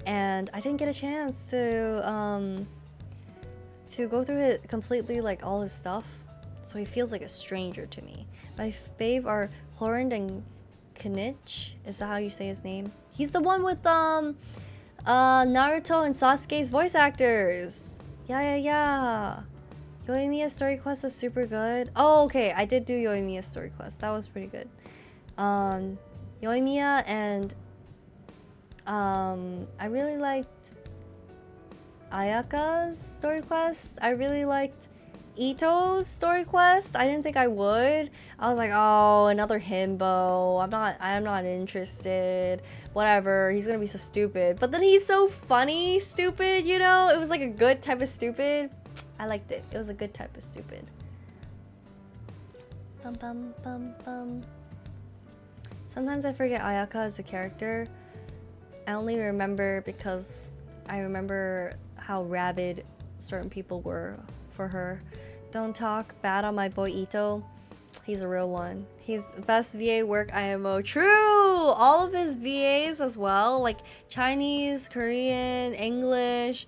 And I didn't get a chance to go through it completely, like all his stuff. So he feels like a stranger to me. My fave are Chlorinde and Kenichi? Is that how you say his name? He's the one with Naruto and Sasuke's voice actors. Yeah. Yoimiya's story quest is super good. Oh, okay. I did do Yoimiya's story quest. That was pretty good. Yoimiya and I really liked Ayaka's story quest. I really liked Ito's story quest. I didn't think I would. I was like, oh, another himbo. I'm not interested. Whatever. He's gonna be so stupid. But then he's so funny, stupid, you know? It was like a good type of stupid. I liked it. It was a good type of stupid. Bum bum bum bum. Sometimes I forget Ayaka as a character. I only remember because I remember how rabid certain people were for her. Don't talk bad on my boy Ito. He's a real one. He's the best VA work IMO. True! All of his VAs as well, like Chinese, Korean, English,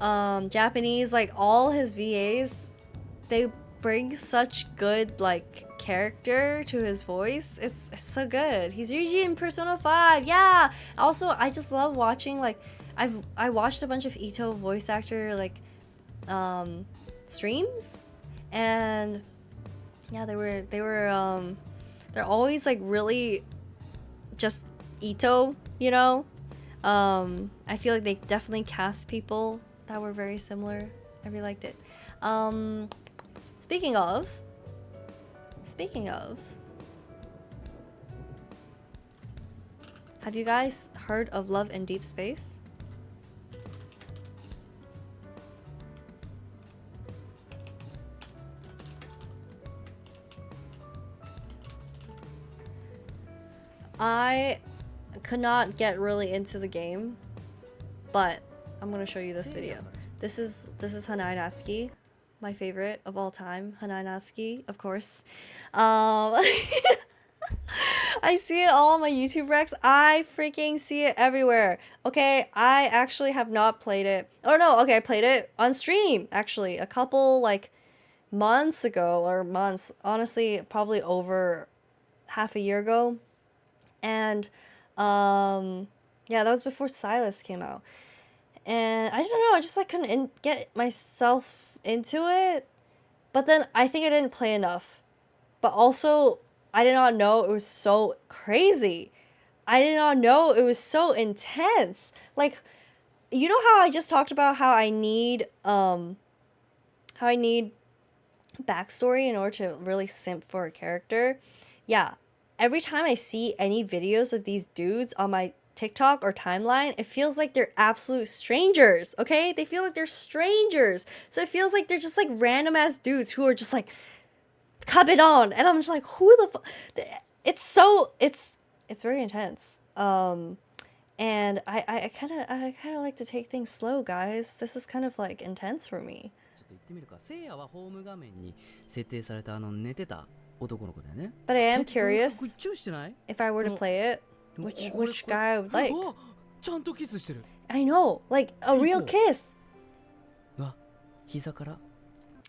Japanese, like all his VAs, they bring such good like character to his voice. It's so good. He's Ryuji in Persona 5. Yeah. Also, I just love watching like I watched a bunch of Ito voice actor like streams, and yeah, they're always like really just Ito, you know. I feel like they definitely cast people that were very similar. I really liked it. Speaking of, have you guys heard of Love in Deep Space? I could not get really into the game, but I'm gonna show you this video. This is Hanai Natsuki, my favorite of all time. Hanai Natsuki, of course. I see it all on my YouTube recs. I freaking see it everywhere. Okay, I actually have not played it. Oh no, okay, I played it on stream actually a couple like months ago, or months, honestly, probably over half a year ago. And yeah, that was before Silas came out. And I don't know, I just like couldn't get myself into it. But then I think I didn't play enough. But also, I did not know it was so crazy. I did not know it was so intense. Like, you know how I just talked about how I need backstory in order to really simp for a character? Yeah. Every time I see any videos of these dudes on my TikTok or timeline, it feels like they're absolute strangers, okay? They feel like they're strangers. So it feels like they're just like random ass dudes who are just like, cup it on. And I'm just like, who the fuck? It's very intense. And I kind of like to take things slow, guys. This is kind of like intense for me. ちょっと言ってみるか。せいやはホーム画面に設定された寝てた男の子だよね。 But I am これ curious チューしてない？ if I were to play it, which guy I would like. あ、ちゃんとキスしてる。 I know, like a real kiss. うわ、膝から。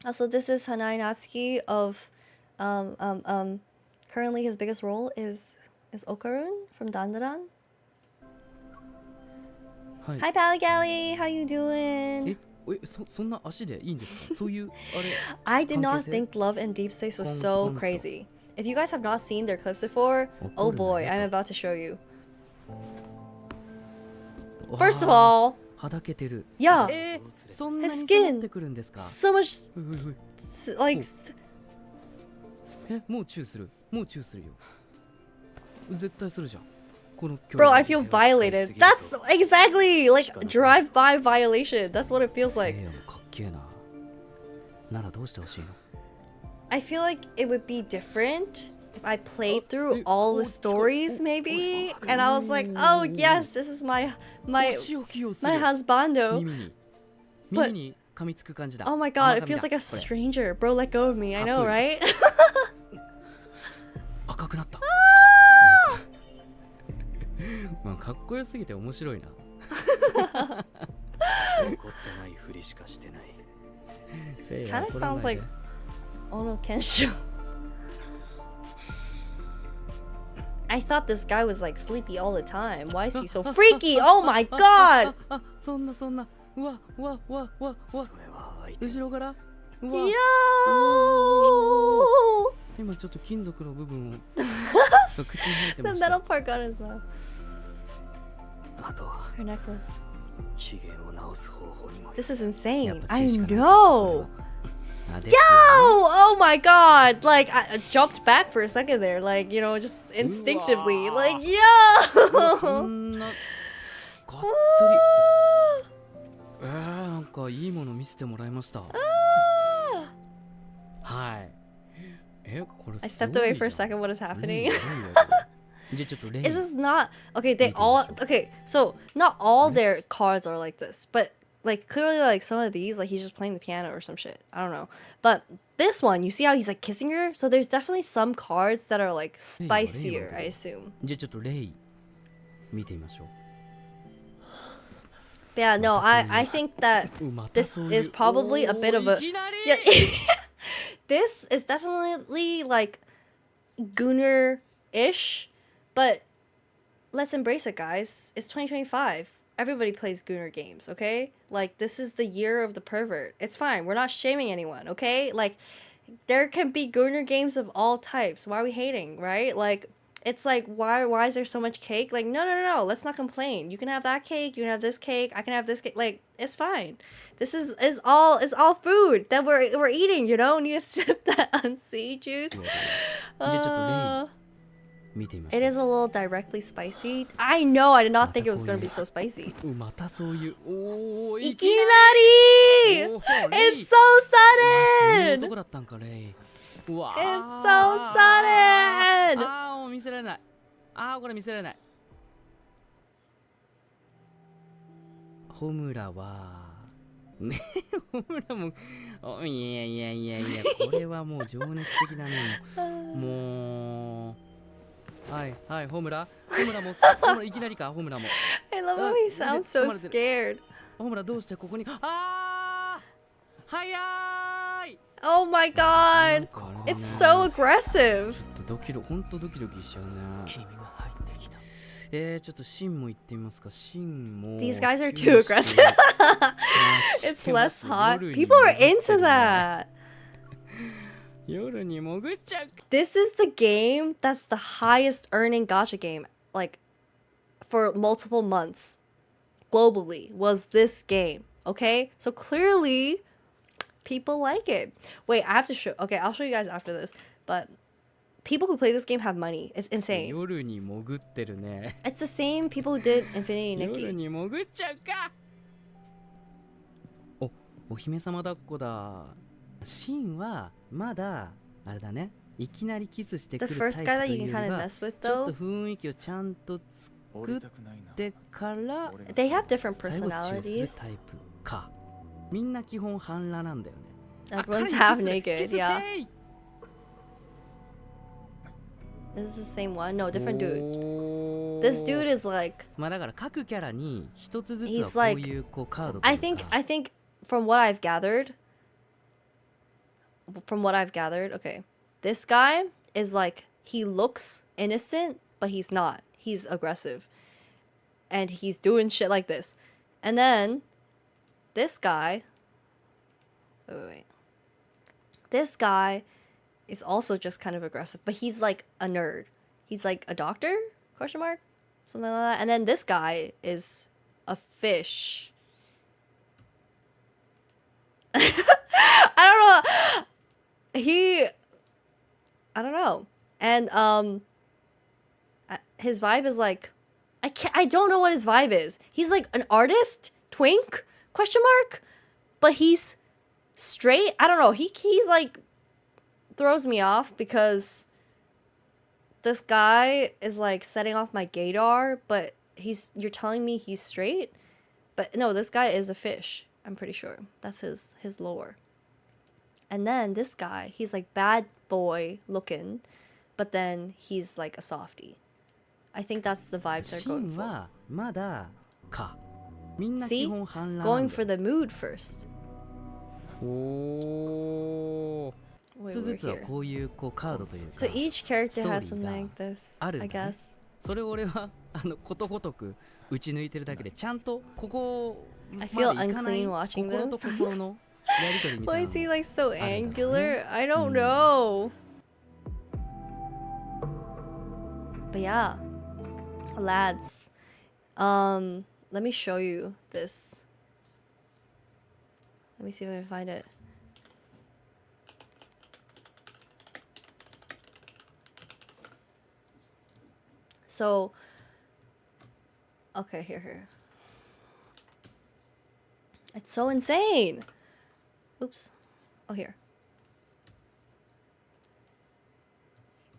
Also, this is Hanai Natsuki of currently his biggest role is Okarun from Dandadan. はい。 Hi Paligali, how you doing? そんな足でいいんですか？そういうあれ。 I did not 関係性？ think Love and Deep Space was so crazy. If you guys have not seen their clips before, oh boy, I'm about to show you. First of all, はだけてる。 yeah, そんな his に skin 迫ってくるんですか？ so much ういう like もうチューする。もうチューするよ。絶対するじゃん。この距 bro, 離 I feel violated. That's exactly like drive-by violation. That's what it feels like. せいやもかっけえな。ならどうしてほしいの？ I feel like it would be different if I played through all the stories, maybe, and I was like, "Oh yes, this is my 足を器用する。 husbando." 耳に噛みつく感じだ。 Oh my god, it 甘噛み feels だ like a これ stranger, bro. Let go of me. I know, right? 赤くなった。まあかっこよすぎて面白いな。怒ってないふりしかしてない。せいや Kind of 怒らない sounds で like Ono Kensho. I thought this guy was like sleepy all the time. Why is he so freaky? Oh my god! あ、そんなそんな。うわうわうわうわうわ。それは相手後ろからうわ Yo! 今ちょっと金属の部分をが口に入って The ました metal part got his mouth. あとは Her necklace. 機嫌を直す方法にも This is やっ insane. ぱ I 注意しかない know. あで Yo! Oh my god! Like I jumped back for a second there. Like, you know, just instinctively. Like, うわそ yo! んながっつりなんかいいもの見せてもらいましたはいこれ I すごい stepped away for a じゃん second. What is 何 happening? 何じゃあちょっと例 Is this not okay? They all okay. So not all their cards are like this, but like clearly, like some of these, like he's just playing the piano or some shit. I don't know. But this one, you see how he's like kissing her? So there's definitely some cards that are like spicier. I assume. じゃあちょっと例見てみましょう But yeah, no, I think that また this そういう is probably a bit of a いきなり yeah. This is definitely like Gunner-ish, but let's embrace it, guys. It's 2025. Everybody plays Gunner games, okay? Like, this is the year of the pervert. It's fine. We're not shaming anyone, okay? Like, there can be Gunner games of all types. Why are we hating, right? Like, it's like, why is there so much cake? Like, no. Let's not complain. You can have that cake. You can have this cake. I can have this cake. Like, it's fine. This is all food that we're eating, you know? Need to sip that unsea juice. じゃあちょっと例見てみましょ It う is a little directly spicy. I know. I did not think it was going to be so spicy. またそういうおーいきなり! おー It's so そういう sudden! 男だったんかレイうわ It's so sudden! もう見せられないこれ見せられないホムラはねホムラもいやこれはもう情熱的だねもうはいホムラもいきなりかホムラも I love how he sounds so scared. ホムラどうしてここに早い Oh my god! It's so aggressive. ちょっとほんとドキドキしちゃうね君が入ってきたちょっとシンも行ってみますかシンも These guys are too aggressive. It's less hot. People are into that. 夜に潜っちゃう This is the game that's the highest earning gacha game, like, for multiple months globally, was this game. Okay? So clearly, people like it. Wait, I have to show. Okay, I'll show you guys after this. But people who play this game have money. It's insane. 夜に潜ってるね It's the same people who did Infinity 夜 Nikki. に潜っちゃうかお姫様抱っこだシンはまだあれだねいきなりキスしてく The るタイ first プ guy と that い you う can より kind of は mess with ちょっと though, 雰囲気をちゃんと作ってから they have different 最後チューする personalities. タイプかみんな基本半裸なんだよね Everyone's あ half キス naked, キス yeah. せい This is the same one. No, different dude. おー This dude is like, まあだから各キャラに一つずつ He's はこういうこうカードというか I think from what I've gathered, okay, this guy is like, he looks innocent, but he's not. He's aggressive. And he's doing shit like this. And then this guy, wait. This guy is also just kind of aggressive, but he's like a nerd. He's like a doctor? Question mark? Something like that. And then this guy is a fish. I don't know. I don't know. And his vibe is like, I don't know what his vibe is. He's like an artist, twink? Question mark? But he's straight. I don't know. He's like throws me off because this guy is like setting off my gaydar, but you're telling me he's straight? But no, this guy is a fish. I'm pretty sure. That's his lore. And then this guy, he's like bad boy looking, but then he's like a softie. I think that's the vibes they're シ going ン for. はまだかみんな基 See? 本半裸な Going んだ for the mood first. おー Wait, つ we're ずつは here. こういうこうカードというか So each character has Story something が like this, あるん I だね guess. それを俺はことごとく打ち抜いてるだけでちゃんとここ I まで feel いかない unclean watching 心と this. 心のやりとりみた Why い is he なの like so あるんだろうね。 angular? I don't うん know. But yeah, lads, let me show you this. Let me see if I can find it. So, okay, here. It's so insane. Oops. Oh, here.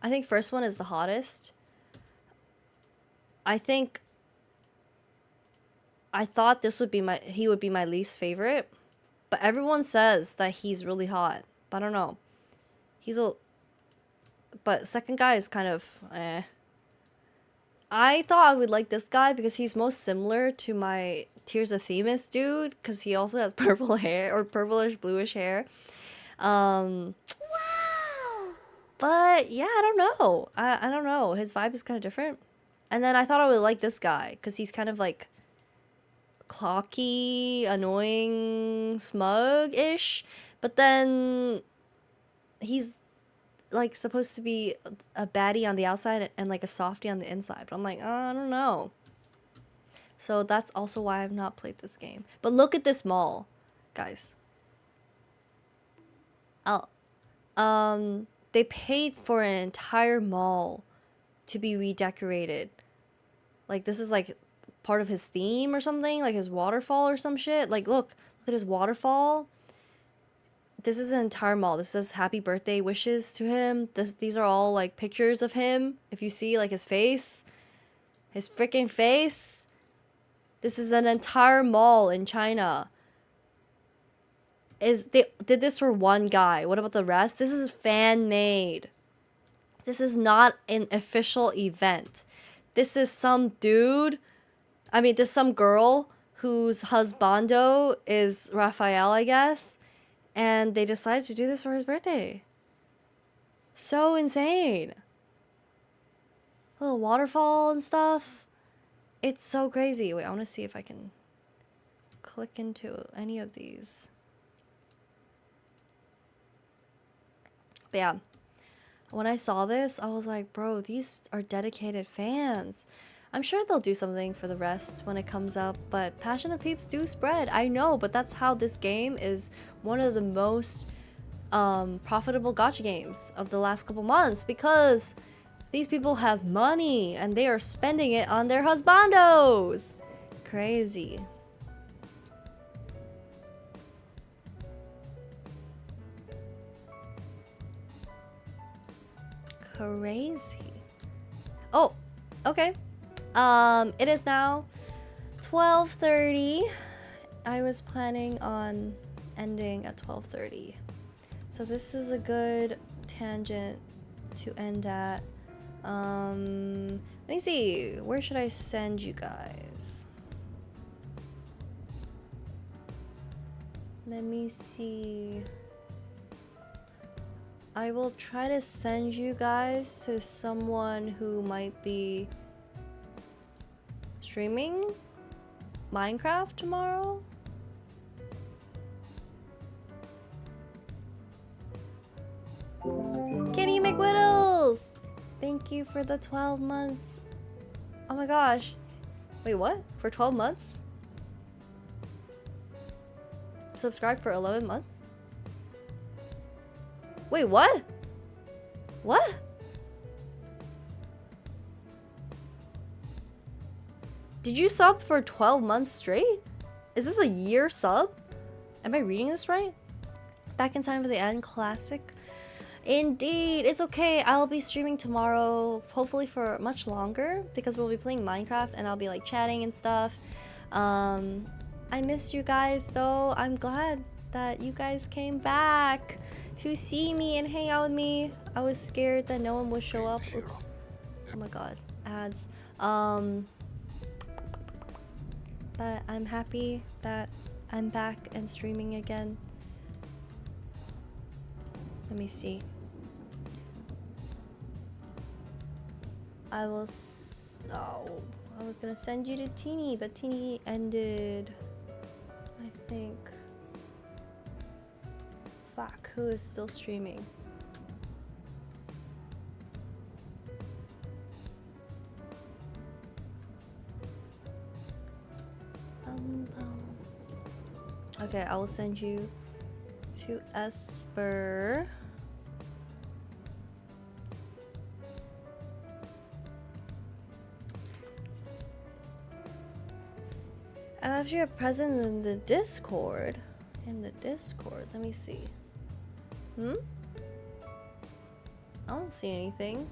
I think first one is the hottest. I thought this would be he would be my least favorite, but everyone says that he's really hot. But I don't know. But second guy is kind of eh. I thought I would like this guy because he's most similar to my Tears of Themis dude, because he also has purple hair or purplish bluish hair. Wow. But yeah, I don't know. I don't know. His vibe is kind of different. And then I thought I would like this guy because he's kind of like clocky, annoying, smug-ish. But then he's like supposed to be a baddie on the outside and like a softie on the inside. But I'm like, I don't know. So that's also why I've not played this game. But look at this mall, guys. They paid for an entire mall to be redecorated. Like this is like part of his theme or something, like his waterfall or some shit. Like look at his waterfall. This is an entire mall. This says happy birthday wishes to him. These are all like pictures of him. If you see like his face, his freaking face. This is an entire mall in China. They did this for one guy. What about the rest? This is fan made. This is not an official event. This is some dude. I mean, there's some girl whose husbando is Raphael, I guess. And they decided to do this for his birthday. So insane. A little waterfall and stuff. It's so crazy. Wait, I want to see if I can click into any of these. But yeah, when I saw this, I was like, bro, these are dedicated fans. I'm sure they'll do something for the rest when it comes up, but passionate peeps do spread. I know, but that's how this game is one of the most profitable gacha games of the last couple months, because these people have money and they are spending it on their husbandos. Crazy. Crazy. Oh, okay. It is now 12:30. I was planning on ending at 12:30. So this is a good tangent to end at. Let me see. Where should I send you guys? Let me see. I will try to send you guys to someone who might be streaming Minecraft tomorrow. Kitty McWiddles! Thank you for the 12 months. Oh my gosh. Wait, what? For 12 months? Subscribe for 11 months? Wait, what? What? Did you sub for 12 months straight? Is this a year sub? Am I reading this right? Back in time for the end classic. Indeed, it's okay. I'll be streaming tomorrow, hopefully for much longer, because we'll be playing Minecraft and I'll be like chatting and stuff. I missed you guys though. I'm glad that you guys came back to see me and hang out with me. I was scared that no one would show up. Oops. Oh my god, ads. But I'm happy that I'm back and streaming again. Let Let me see. I will. Oh, I was gonna send you to Teeny, but Teeny ended. I think. Fuck, who is still streaming? Okay, I will send you to Esper. I left you a present in the Discord. Let me see. I don't see anything.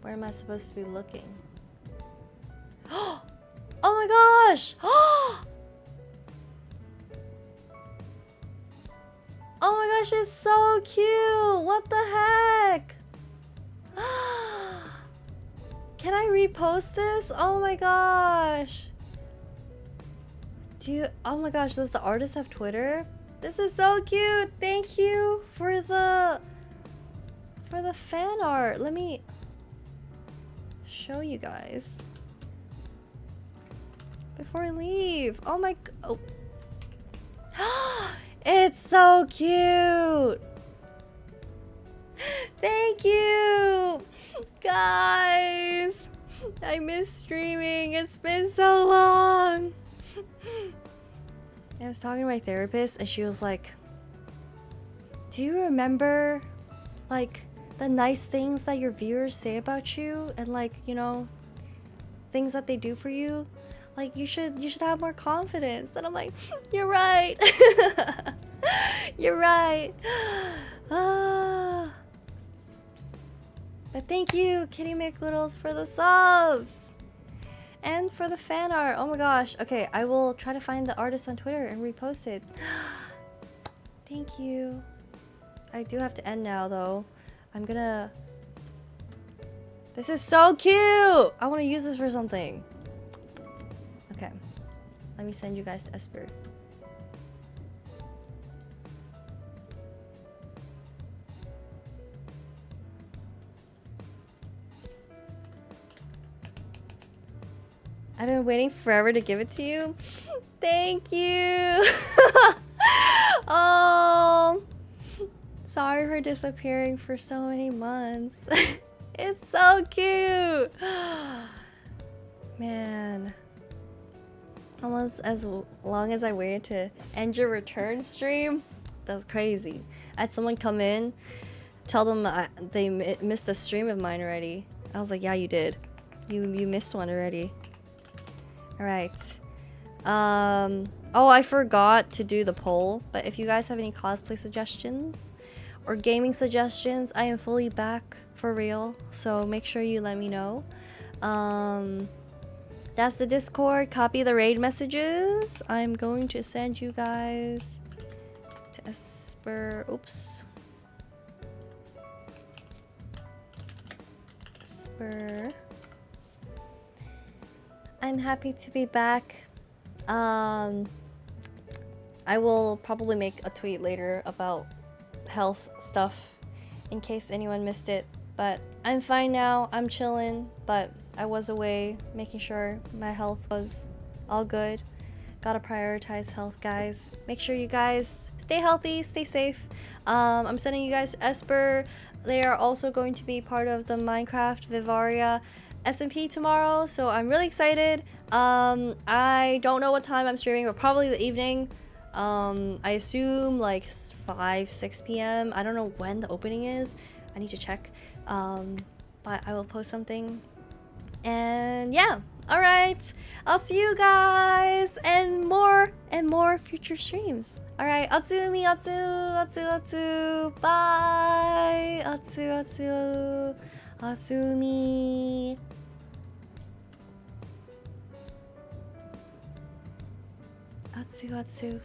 Where am I supposed to be looking? Oh my gosh! Oh my gosh, it's so cute! What the heck? Can I repost this? Oh my gosh. Oh my gosh, does the artist have Twitter? This is so cute. Thank you for the fan art. Let me show you guys before I leave. Oh my it's so cute. Thank you guys. I miss streaming. It's been so long. I was talking to my therapist and she was like, do you remember like the nice things that your viewers say about you and like, you know, things that they do for you? Like you should have more confidence. And I'm like, you're right. You're right. But thank you, Kitty McLittles, for the subs and for the fan art. Oh my gosh. Okay, I will try to find the artist on Twitter and repost it. Thank you. I do have to end now though. I'm gonna. This is so cute. I want to use this for something. Okay, let me send you guys to Esper. I've been waiting forever to give it to you. Thank you. Oh, sorry for disappearing for so many months. It's so cute. Man. Almost as long as I waited to end your return stream. That's crazy. I had someone come in, tell them they missed a stream of mine already. I was like, yeah, you did. You missed one already. Alright. Oh, I forgot to do the poll, but if you guys have any cosplay suggestions or gaming suggestions, I am fully back for real, so make sure you let me know. That's the Discord. Copy the raid messages. I'm going to send you guys to Esper. Oops. Esper. I'm happy to be back. I will probably make a tweet later about health stuff in case anyone missed it. But I'm fine now. I'm chilling, but I was away making sure my health was all good. Gotta prioritize health, guys. Make sure you guys stay healthy, stay safe. I'm sending you guys to Esper. They are also going to be part of the Minecraft Vivaria SMP tomorrow, so I'm really excited. I don't know what time I'm streaming, but probably the evening. I assume like 5-6 p.m. I don't know when the opening is. I need to check. But I will post something. And yeah, all right. I'll see you guys and more future streams. All right, Atsumi, Atsu. Bye. Atsu. Atsumi. Atsu.